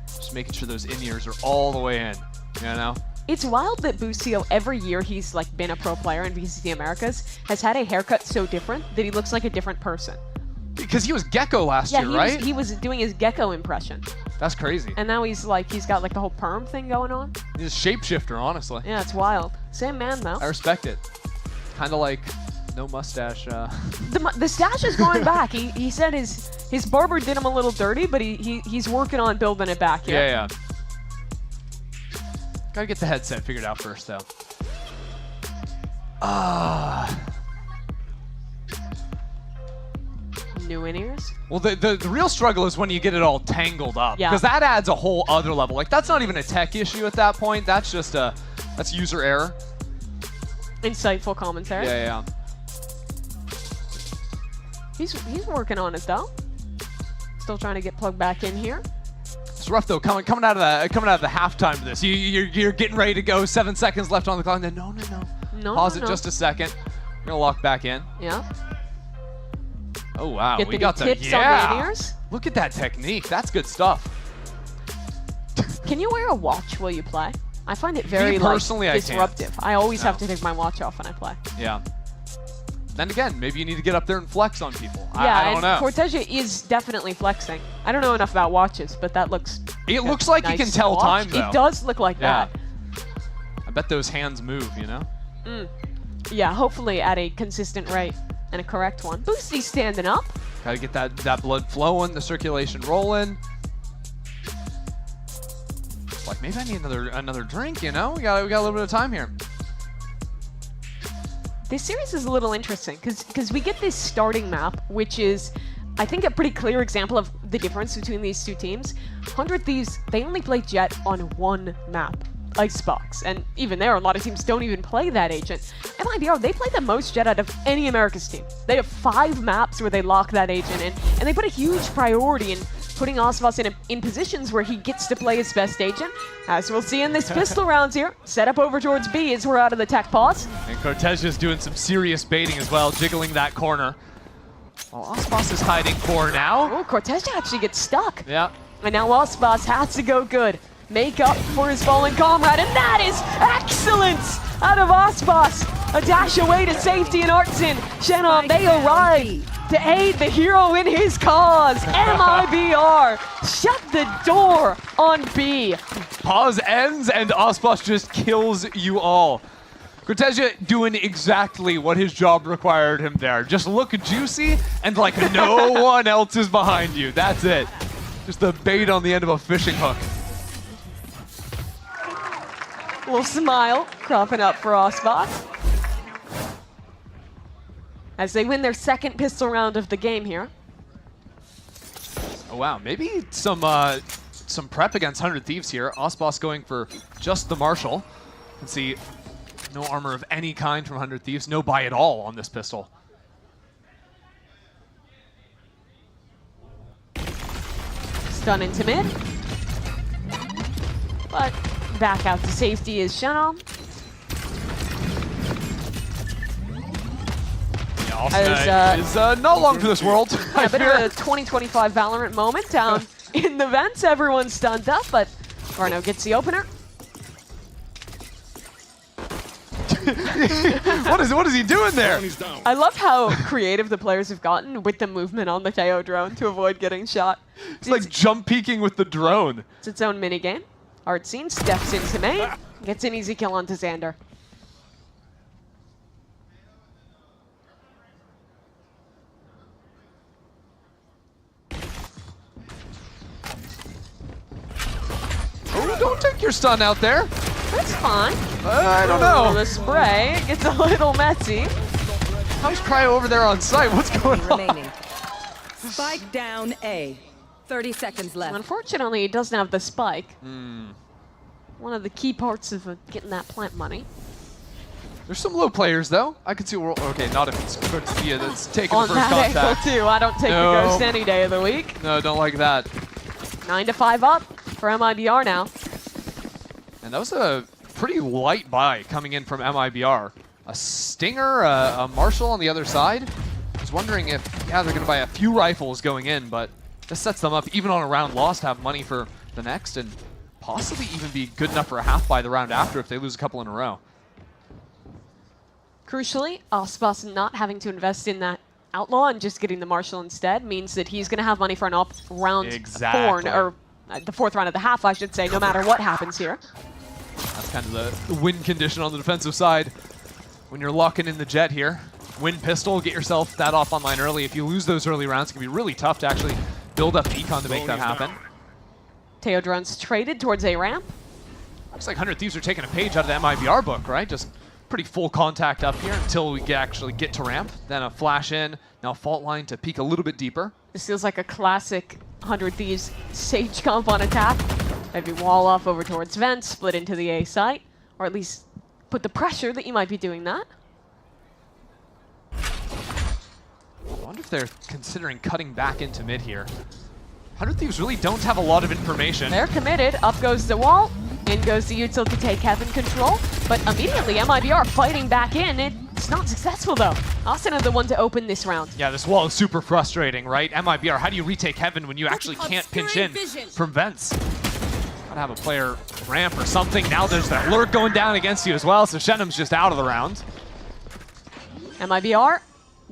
Just making sure those in-ears are all the way in, you know? It's wild that Boostio, every year he's like been a pro player in VCT Americas, has had a haircut so different that he looks like a different person. Because he was Gecko last year, right? He was doing his Gecko impression. That's crazy. And now he's got like the whole perm thing going on. He's a shapeshifter, honestly. Yeah, it's wild. Same man though. I respect it. Kind of like no mustache. The stash is going back. He said his barber did him a little dirty, but he's working on building it back here. Yeah. Gotta get the headset figured out first, though. New in-ears? Well, the real struggle is when you get it all tangled up. Yeah. Because that adds a whole other level. Like, that's not even a tech issue at that point. That's just that's user error. Insightful commentary. Yeah. He's working on it though. Still trying to get plugged back in here. It's rough though, coming out of the halftime of this. You're getting ready to go. 7 seconds left on the clock. And then no. Pause it just a second. We're gonna lock back in. Yeah. Oh wow, Get we the got new the tips on the in-ears. Look at that technique. That's good stuff. Can you wear a watch while you play? I find it very personally, I disruptive. I always have to take my watch off when I play. Yeah. Then again, maybe you need to get up there and flex on people. Yeah, I don't know. Cortesia is definitely flexing. I don't know enough about watches, but that looks... It looks like nice he can tell watch. time, though. It does look like that. I bet those hands move, you know? Yeah, hopefully at a consistent rate and a correct one. Boosty standing up. Gotta get that blood flowing, the circulation rolling. Like, maybe I need another drink, you know? We got a little bit of time here. This series is a little interesting because we get this starting map, which is, I think, a pretty clear example of the difference between these two teams. 100 Thieves, they only play Jet on one map, Icebox, and even there, a lot of teams don't even play that agent. MIBR, they play the most Jet out of any Americas team. They have 5 maps where they lock that agent in, and they put a huge priority in putting Osvas in positions where he gets to play his best agent. As we'll see in this pistol rounds here, set up over towards B as we're out of the tech pause. And Cortesia's doing some serious baiting as well, jiggling that corner. Well, Osvas is hiding core now. Oh, Cortesia actually gets stuck. Yeah. And now Osvas has to go good. Make up for his fallen comrade, and that is excellence out of Osvas. A dash away to safety and Artson. Shannon, they arrive to aid the hero in his cause. MIBR, shut the door on B. Pause ends and Osvas just kills you all. Cortesia doing exactly what his job required him there. Just look juicy and like no one else is behind you. That's it. Just the bait on the end of a fishing hook. Little smile cropping up for Osbot. As they win their second pistol round of the game here. Oh wow, maybe some prep against 100 Thieves here. Osbos going for just the Marshal. You can see no armor of any kind from 100 Thieves, no buy at all on this pistol. Stun into mid. But back out to safety is Shannon. Is not long for this world. A bit of a 2025 Valorant moment down in the vents. Everyone's stunned up, but Varno gets the opener. What is he doing there? I love how creative the players have gotten with the movement on the Teo drone to avoid getting shot. It's like jump peeking with the drone. It's its own minigame. Artscene steps into main, gets an easy kill onto Xander. Oh, don't take your stun out there. That's fine. I don't know. The spray gets a little messy. How's Cryo over there on site? What's going on? Spike down A. 30 seconds left. Unfortunately, he doesn't have the spike. One of the key parts of getting that plant money. There's some low players, though. I can see okay, not if it's Cortesia that's taking on the first that contact. angle, too. I don't take the ghost any day of the week. No, don't like that. 9-5 up for MIBR now. And that was a pretty light buy coming in from MIBR. A Stinger, a Marshal on the other side. I was wondering if, yeah, they're going to buy a few rifles going in, but this sets them up, even on a round loss, to have money for the next and possibly even be good enough for a half buy the round after if they lose a couple in a row. Crucially, Osbos not having to invest in that Outlaw and just getting the Marshal instead means that he's going to have money for an round Exactly. or the fourth round of the half, I should say, no matter what happens here. That's kind of the win condition on the defensive side. When you're locking in the jet here, win pistol, get yourself that off online early. If you lose those early rounds, it can be really tough to actually build up econ to make that happen. Teo drones traded towards a ramp. Looks like 100 Thieves are taking a page out of the MIBR book, right? Just pretty full contact up here until we actually get to ramp. Then a flash in, now fault line to peek a little bit deeper. This feels like a classic 100 Thieves Sage comp on attack. Maybe wall off over towards vent, split into the A site, or at least put the pressure that you might be doing that. I wonder if they're considering cutting back into mid here. 100 Thieves really don't have a lot of information. They're committed. Up goes the wall. In goes the util to take heaven control. But immediately, MIBR fighting back in. It's not successful, though. Austin are the one to open this round. Yeah, this wall is super frustrating, right? MIBR, how do you retake heaven when you actually can't pinch in from vents? Gotta have a player ramp or something. Now there's that lurk going down against you as well, so Shenham's just out of the round. MIBR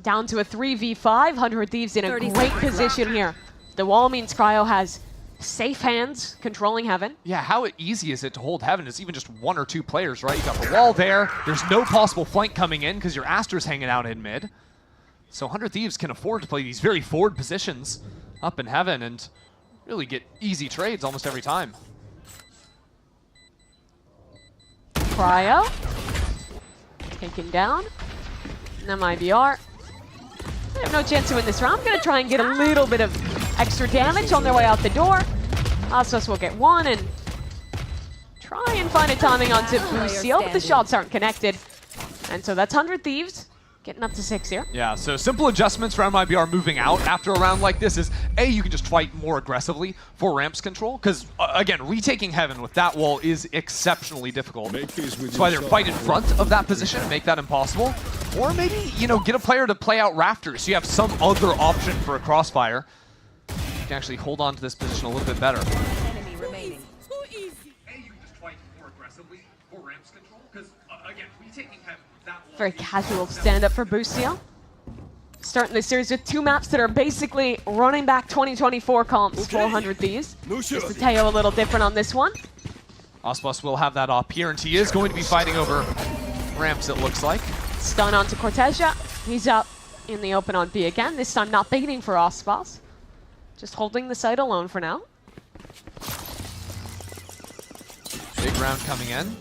down to a 3v5. 100 Thieves in a great position here. The wall means Cryo has safe hands controlling heaven. Yeah, how easy is it to hold heaven? It's even just one or two players, right? You got the wall there. There's no possible flank coming in because your Astra's hanging out in mid. So 100 Thieves can afford to play these very forward positions up in heaven and really get easy trades almost every time. Cryo taken down. MIBR. They have no chance to win this round. I'm going to try and get a little bit of extra damage on their way out the door. Astos will get one and try and find a timing onto Bucio, but the shots aren't connected. And so that's 100 Thieves getting up to 6 here. Yeah, so simple adjustments for MIBR moving out after a round like this is, A, you can just fight more aggressively for ramps control, because, again, retaking heaven with that wall is exceptionally difficult. So either fight in front of that position and make that impossible, or maybe, you know, get a player to play out rafters so you have some other option for a crossfire. You can actually hold on to this position a little bit better. Enemy remaining. A, you can just fight more aggressively for ramps control, because, again, retaking heaven with that wall... Very casual stand-up for Bucio. Starting this series with two maps that are basically running back 2024 comps for 100 Thieves. Just to tell you a little different on this one. Osbos will have that op here, and he is going to be fighting over ramps, it looks like. Stun onto Cortesia. He's up in the open on B again. This time not baiting for Osbos. Just holding the site alone for now. Big round coming in.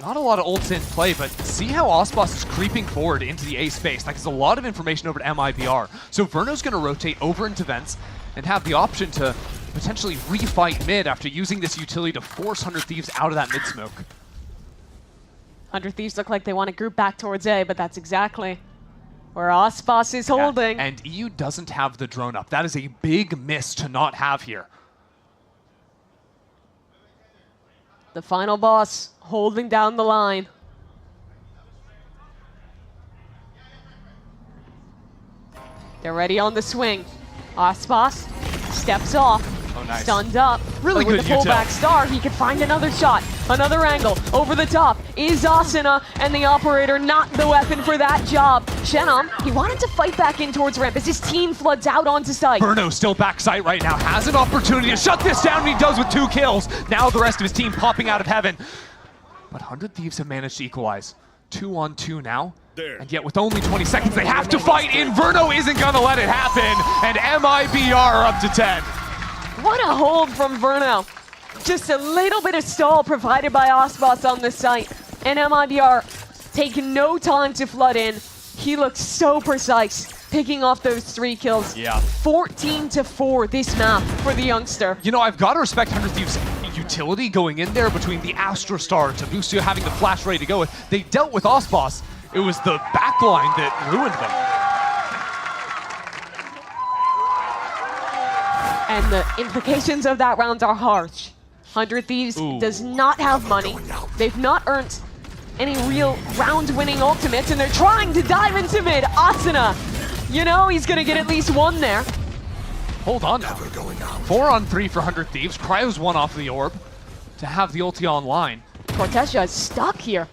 Not a lot of ults in play, but see how Osbos is creeping forward into the A space. Like, there's a lot of information over to MIBR. So Verno's going to rotate over into vents and have the option to potentially refight mid after using this utility to force 100 Thieves out of that mid smoke. 100 Thieves look like they want to group back towards A, but that's exactly where Osbos is holding. Yeah, and EU doesn't have the drone up. That is a big miss to not have here. The final boss holding down the line. They're ready on the swing. Osbos steps off. Oh, nice. Stunned up. Really with good the pullback star, he could find another shot. Another angle. Over the top is Asuna, and the operator not the weapon for that job. Shenom, he wanted to fight back in towards ramp as his team floods out onto site. Verno still backside right now, has an opportunity to shut this down, and he does with 2 kills. Now the rest of his team popping out of heaven. But 100 Thieves have managed to equalize. 2-on-2 now. And yet with only 20 seconds, they have to fight in. Verno isn't gonna let it happen, and MIBR are up to 10. What a hold from Verno. Just a little bit of stall provided by Osbos on the site. And MIBR taking no time to flood in. He looks so precise, picking off those 3 kills. Yeah. 14-4 this map for the youngster. You know, I've got to respect 100 Thieves' utility going in there between the Astra Star to Busio having the flash ready to go with. They dealt with Osbos. It was the backline that ruined them. And the implications of that round are harsh. 100 Thieves does not have money. They've not earned any real round-winning ultimates, and they're trying to dive into mid. Asuna, you know he's gonna get at least 1 there. Hold on now. 4-on-3 for 100 Thieves. Cryo's 1 off the orb to have the ulti online. Cortesia is stuck here.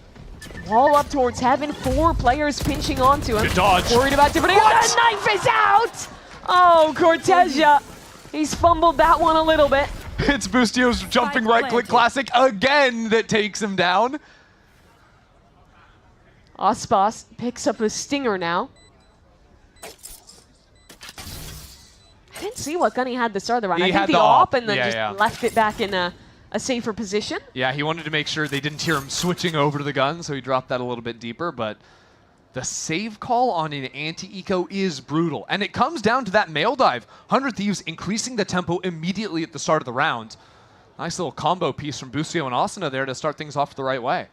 Wall up towards heaven, 4 players pinching onto him. Good dodge. Worried about different. The knife is out! Oh, Cortesia. He's fumbled that one a little bit. It's Bustio's jumping right-click classic again that takes him down. Osbos picks up a stinger now. I didn't see what gun he had to start the round. I think the op and then just left it back in a safer position. Yeah, he wanted to make sure they didn't hear him switching over to the gun, so he dropped that a little bit deeper, but the save call on an anti-eco is brutal, and it comes down to that mail dive. 100 Thieves increasing the tempo immediately at the start of the round. Nice little combo piece from Busio and Asuna there to start things off the right way.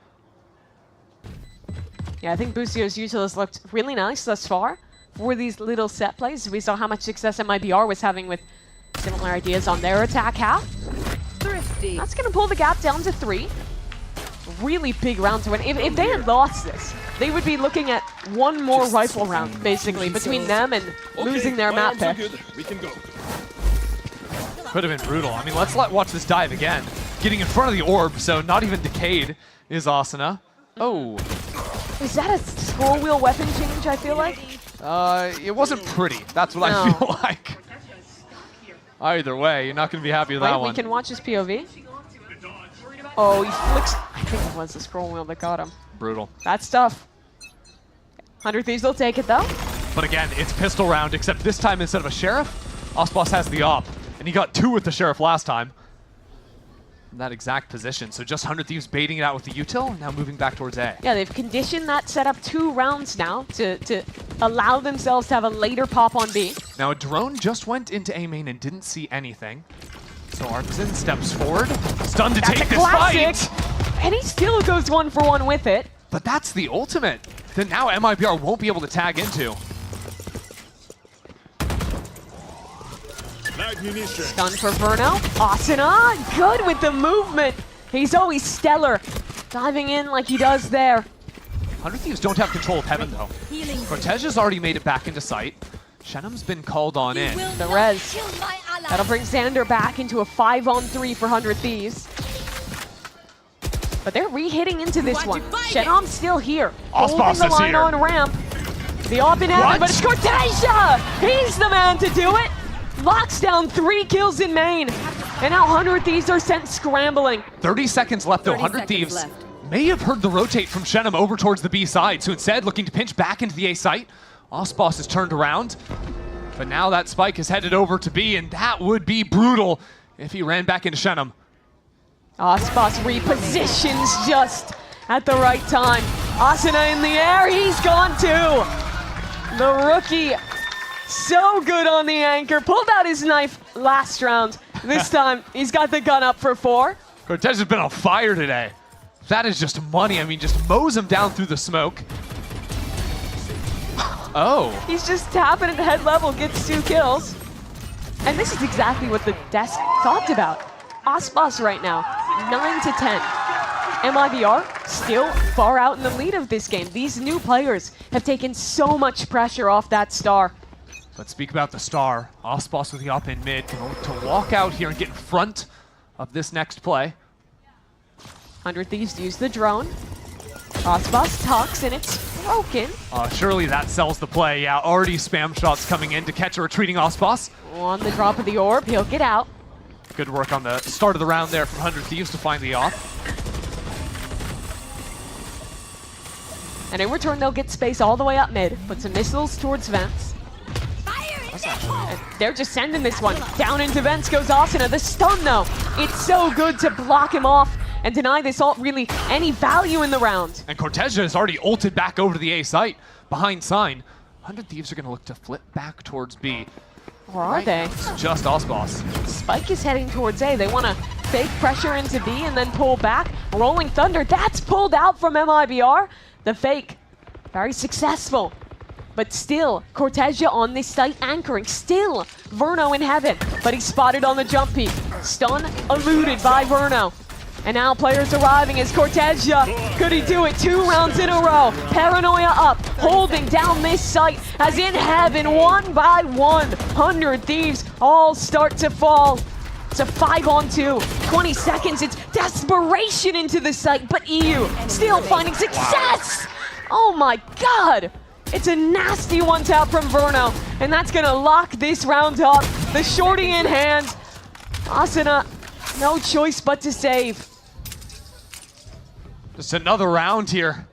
Yeah, I think Busio's util has looked really nice thus far for these little set plays. We saw how much success MIBR was having with similar ideas on their attack half. Thrifty. That's going to pull the gap down to 3. Really big round to win. If they had lost this, they would be looking at 1 more rifle round, basically, between them and losing their map pick. We can go. Could have been brutal. I mean, let's watch this dive again. Getting in front of the orb, so not even decayed is Asuna. Oh. Is that a scroll wheel weapon change, I feel like? It wasn't pretty. That's what I feel like. Either way, you're not going to be happy with that one. We can watch his POV. Oh, he flicks. I think it was the scroll wheel that got him. Brutal. That's tough. 100 Thieves will take it, though. But again, it's pistol round, except this time instead of a sheriff, Osbos has the op. And he got 2 with the sheriff last time. In that exact position. So just 100 Thieves baiting it out with the util, now moving back towards A. Yeah, they've conditioned that setup 2 rounds now to allow themselves to have a later pop on B. Now a drone just went into A main and didn't see anything. So Artisan steps forward, stunned to take this fight! And he still goes 1 for 1 with it. But that's the ultimate that now MIBR won't be able to tag into. Stun for Verno. Asuna, good with the movement. He's always stellar. Diving in like he does there. 100 Thieves don't have control of heaven though. Cortesia's already made it back into sight. Shenom's been called on in. The res. That'll bring Xander back into a 5-on-3 for 100 Thieves. But they're re-hitting into this one. Shenom's still here. Holding the line on ramp. The op in heaven, but it's Cortesia! He's the man to do it! Locks down 3 kills in main. And now 100 Thieves are sent scrambling. 30 seconds left though. 100 Thieves may have heard the rotate from Shenom over towards the B side. So instead, looking to pinch back into the A site. Osbos is turned around. But now that spike is headed over to B, and that would be brutal if he ran back into Shenom. Osbos repositions just at the right time. Asuna in the air, he's gone too. The rookie, so good on the anchor, pulled out his knife last round. This time, he's got the gun up for 4. Cortez has been on fire today. That is just money. I mean, just mows him down through the smoke. Oh. He's just tapping at head level, gets 2 kills. And this is exactly what the desk thought about. Ospas right now, 9 to 10. MIBR still far out in the lead of this game. These new players have taken so much pressure off that star. Let's speak about the star. Ospas with the op in mid can look to walk out here and get in front of this next play. 100 Thieves use the drone. Ospas tucks and it's broken. Surely that sells the play. Yeah, already spam shots coming in to catch a retreating Ospas. On the drop of the orb, he'll get out. Good work on the start of the round there from 100 Thieves to find the op. And in return, they'll get space all the way up mid. Put some missiles towards vents. And they're just sending this one. Down into vents goes Asuna. The stun, though. It's so good to block him off and deny this ult really any value in the round. And Cortez has already ulted back over to the A site behind Sign. 100 Thieves are going to look to flip back towards B. Or are they? It's just Ospas. Spike is heading towards A. They want to fake pressure into B and then pull back. Rolling Thunder, that's pulled out from MIBR. The fake, very successful. But still, Cortesia on this site anchoring. Still, Verno in heaven. But he's spotted on the jump peak. Stun eluded by Verno. And now players arriving as Cortesia. Could he do it 2 rounds in a row? Paranoia up, holding down this site as in heaven, 1 by 1. 100 Thieves all start to fall. It's a 5-on-2, 20 seconds, it's desperation into the site, but EU still finding success! Oh my god! It's a nasty one-tap from Verno, and that's gonna lock this round up. The shorty in hand. Asuna, no choice but to save. Just another round here.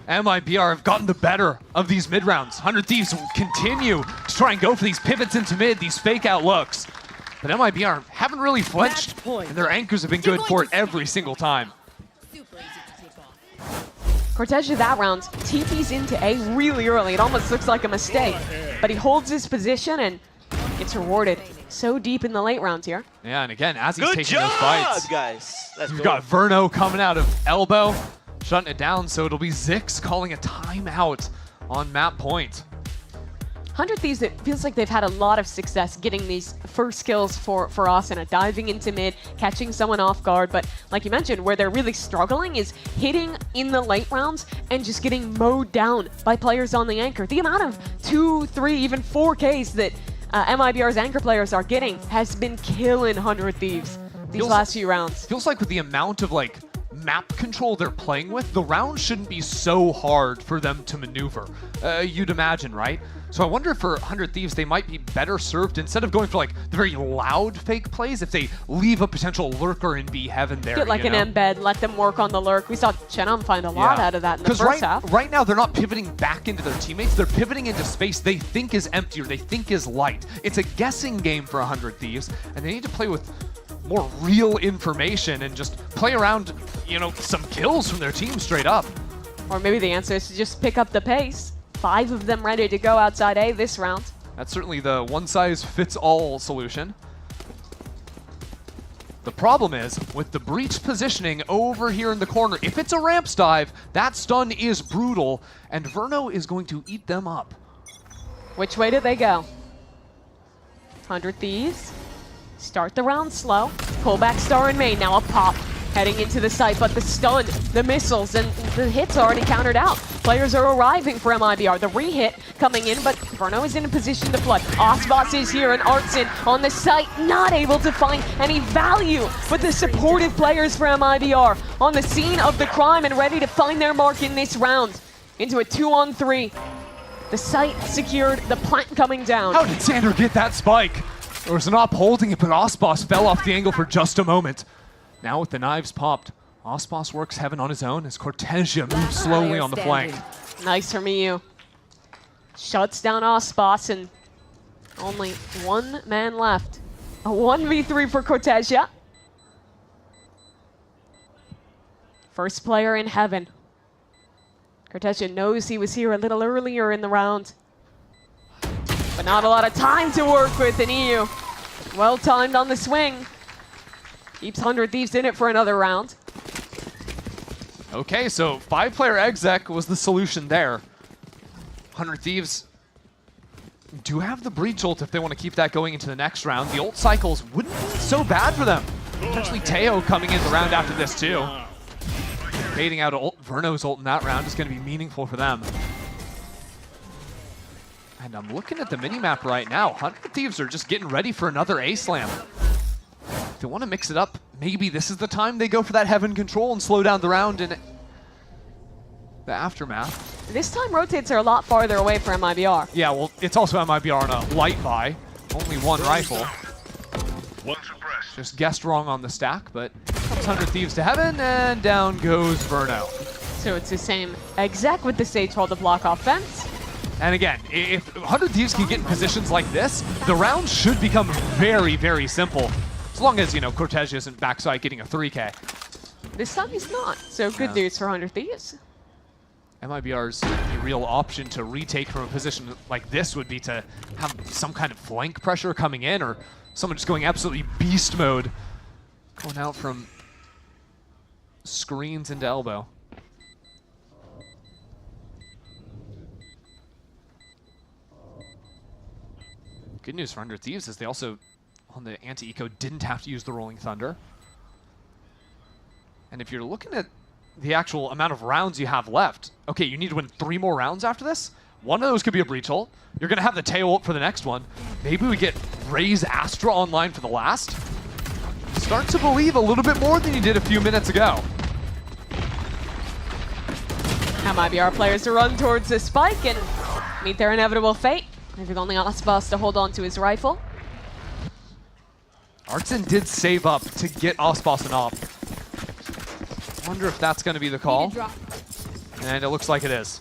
MIBR have gotten the better of these mid rounds. 100 Thieves will continue to try and go for these pivots into mid, these fake out looks. But MIBR haven't really flinched, and their anchors have been good for it every single time. Cortesia that round TP's into A really early. It almost looks like a mistake, but he holds his position and it's rewarded so deep in the late rounds here. Yeah, and again, as he's taking those fights, guys. We've got Verno coming out of elbow, shutting it down, so it'll be Zix calling a timeout on map point. 100 Thieves, it feels like they've had a lot of success getting these first kills for Asuna, diving into mid, catching someone off guard, but like you mentioned, where they're really struggling is hitting in the late rounds and just getting mowed down by players on the anchor. The amount of 2, 3, even 4Ks that MIBR's anchor players are getting has been killing 100 Thieves these last few rounds. Feels like with the amount of like map control they're playing with, the round shouldn't be so hard for them to maneuver. You'd imagine, right? So I wonder if for 100 Thieves, they might be better served instead of going for like the very loud fake plays, if they leave a potential lurker in B heaven there. Get like an embed, let them work on the lurk. We saw Chenom find a lot out of that in the first half. Right now, they're not pivoting back into their teammates. They're pivoting into space they think is empty or they think is light. It's a guessing game for 100 Thieves, and they need to play with more real information and just play around, you know, some kills from their team straight up. Or maybe the answer is to just pick up the pace. 5 of them ready to go outside A this round. That's certainly the one-size-fits-all solution. The problem is, with the breach positioning over here in the corner, if it's a ramps dive, that stun is brutal, and Verno is going to eat them up. Which way do they go? 100 Thieves. Start the round slow. Pull back star in main, now a pop. Heading into the site, but the stun, the missiles, and the hits are already countered out. Players are arriving for MIBR. The re-hit coming in, but Verno is in a position to flood. Osbos is here, and Artson on the site, not able to find any value. But the supportive players for MIBR on the scene of the crime and ready to find their mark in this round. Into a 2-on-3. The site secured, the plant coming down. How did Sander get that spike? There was an op holding it, but Osbos fell off the angle for just a moment. Now with the knives popped, Osbos works heaven on his own as Cortesia moves slowly on the flank. Nice from EU. Shuts down Osbos and only 1 man left. A 1v3 for Cortesia. First player in heaven. Cortesia knows he was here a little earlier in the round. But not a lot of time to work with in EU. Well timed on the swing. Keeps 100 Thieves in it for another round. Okay, so 5-player exec was the solution there. 100 Thieves do have the breach ult if they want to keep that going into the next round. The ult cycles wouldn't be so bad for them. Potentially Teo coming in the round after this too. Baiting out Verno's ult in that round is going to be meaningful for them. And I'm looking at the minimap right now. 100 Thieves are just getting ready for another A-slam. If they want to mix it up, maybe this is the time they go for that heaven control and slow down the round in the aftermath. This time rotates are a lot farther away for MIBR. Yeah, well, it's also MIBR on a light buy. Only one rifle. Just guessed wrong on the stack, but comes 100 Thieves to heaven, and down goes Verno. So it's the same exec with the stage hold to block offense. And again, if 100 Thieves can get in positions like this, the round should become very, very simple. As long as, you know, Cortesia isn't backside getting a 3K. This time he's not, so good news for 100 Thieves. MIBR's real option to retake from a position like this would be to have some kind of flank pressure coming in, or someone just going absolutely beast mode. Going out from screens into elbow. Good news for 100 Thieves is they also, on the anti-eco, didn't have to use the Rolling Thunder. And if you're looking at the actual amount of rounds you have left, okay, you need to win 3 more rounds after this. One of those could be a breach ult. You're going to have the Teo ult for the next one. Maybe we get Raze Astra online for the last. Start to believe a little bit more than you did a few minutes ago. MIBR players to run towards the spike and meet their inevitable fate. Maybe only Osbos to hold on to his rifle. Artson did save up to get Osbos an op. Wonder if that's going to be the call. And it looks like it is.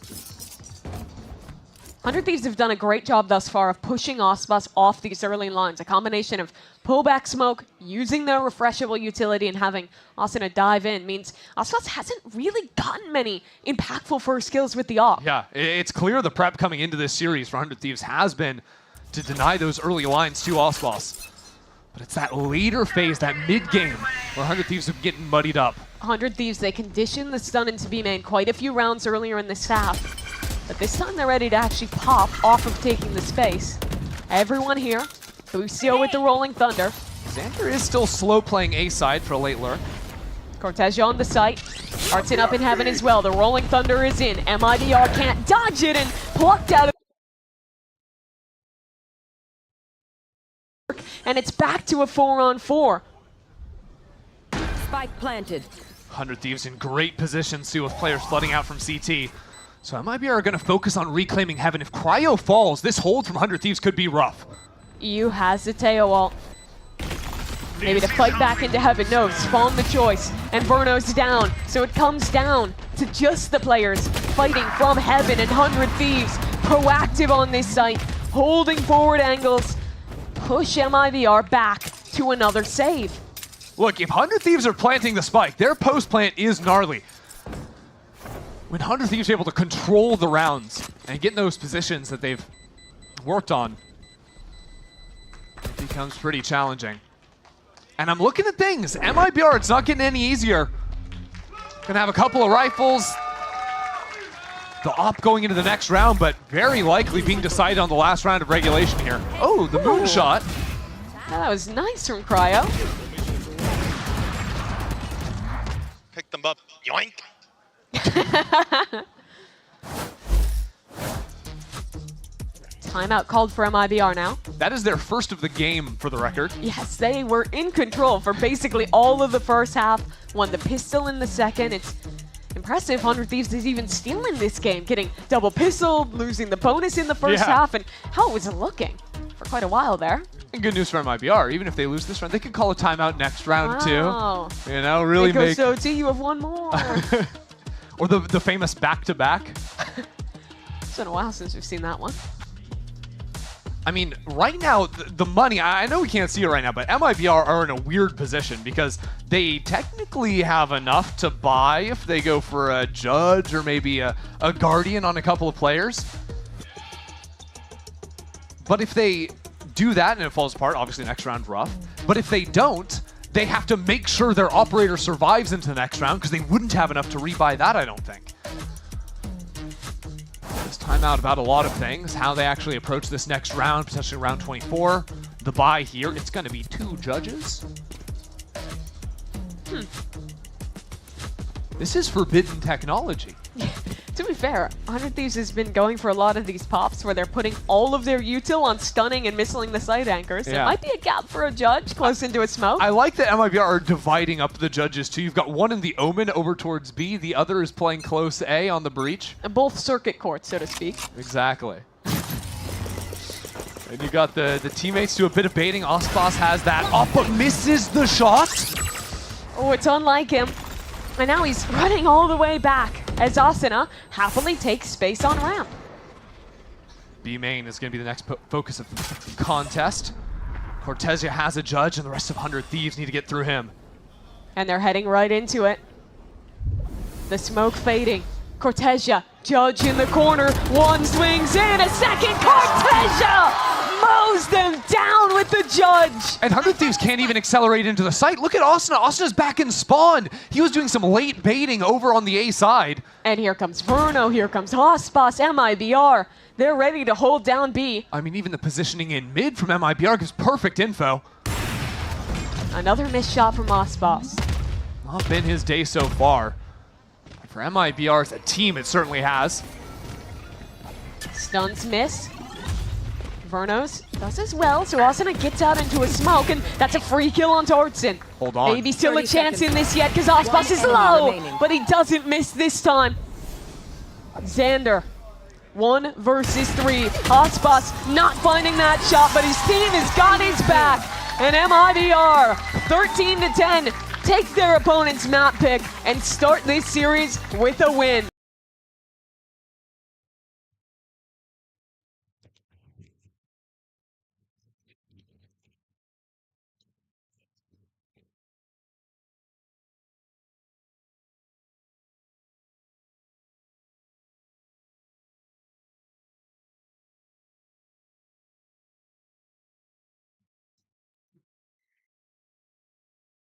100 Thieves have done a great job thus far of pushing Osbos off these early lines. A combination of pullback smoke, using their refreshable utility, and having Asuna dive in means Osbos hasn't really gotten many impactful first kills with the op. Yeah, it's clear the prep coming into this series for 100 Thieves has been to deny those early lines to Osbos. But it's that later phase, that mid-game, where 100 Thieves are getting muddied up. 100 Thieves, they conditioned the stun into B-main quite a few rounds earlier in this half. But this time they're ready to actually pop off of taking the space. Everyone here. Lucio with the Rolling Thunder. Xander is still slow playing A-side for a late lurk. Cortesia on the site. Artson up in heaven as well. The Rolling Thunder is in. MIBR can't dodge it and plucked out of. And it's back to a 4-on-4. Spike planted. 100 Thieves in great positions too, with players flooding out from CT. So MIBR are going to focus on reclaiming heaven. If Cryo falls, this hold from 100 Thieves could be rough. EU has the Teo ult. Maybe to fight back into heaven. No, Spawn the choice. And Verno's down. So it comes down to just the players fighting from heaven, and 100 Thieves proactive on this site, holding forward angles, push MIBR back to another save. Look, if 100 Thieves are planting the spike, their post-plant is gnarly. When 100 Thieves are able to control the rounds and get in those positions that they've worked on, it becomes pretty challenging. And I'm looking at things. MIBR, it's not getting any easier. Gonna have a couple of rifles. The op going into the next round, but very likely being decided on the last round of regulation here. Oh, the moonshot. That was nice from Cryo. Pick them up. Yoink. Timeout called for MIBR now. That is their first of the game, for the record. Yes, they were in control for basically all of the first half. Won the pistol in the second. It's impressive 100 Thieves is even stealing this game, getting double pistol, losing the bonus in the first half, and how was it looking for quite a while there. And good news for MIBR, even if they lose this round, they could call a timeout next round too. You know, really make... make... OT, you have one more. Or the famous back-to-back. It's been a while since we've seen that one. I mean, right now, the money, I know we can't see it right now, but MIBR are in a weird position because they technically have enough to buy if they go for a Judge or maybe a Guardian on a couple of players. But if they do that and it falls apart, obviously next round rough. But if they don't, they have to make sure their Operator survives into the next round because they wouldn't have enough to rebuy that, I don't think. This timeout about a lot of things, how they actually approach this next round, potentially round 24. The buy here, it's going to be 2 Judges. This is forbidden technology. To be fair, 100 Thieves has been going for a lot of these pops where they're putting all of their util on stunning and missing the side anchors. Yeah. It might be a gap for a Judge close into a smoke. I like that MIBR are dividing up the Judges too. You've got one in the Omen over towards B, the other is playing close A on the Breach. And both circuit courts, so to speak. Exactly. And you got the teammates do a bit of baiting. Ospas has that up, but misses the shot. Oh, it's unlike him. And now he's running all the way back as Asuna happily takes space on ramp. B main is going to be the next focus of contest. Cortezia has a Judge, and the rest of 100 Thieves need to get through him. And they're heading right into it. The smoke fading. Cortezia, Judge in the corner. One swings in, a second. Cortezia mows them down with the Judge. And 100 Thieves can't even accelerate into the site. Look at Asuna. Asuna's back in spawn. He was doing some late baiting over on the A side. And here comes Verno, here comes Ospas, MIBR. They're ready to hold down B. I mean, even the positioning in mid from MIBR gives perfect info. Another missed shot from Ospas. Not been his day so far. For MIBR as a team, it certainly has. Stuns miss. Vernos does as well, so Asuna gets out into a smoke, and that's a free kill on Tortson. Hold on. Maybe still a chance in this yet, because Ospas is low, but he doesn't miss this time. Xander, 1 versus 3. Ospas not finding that shot, but his team has got his back. And MIBR, 13-10, take their opponent's map pick and start this series with a win.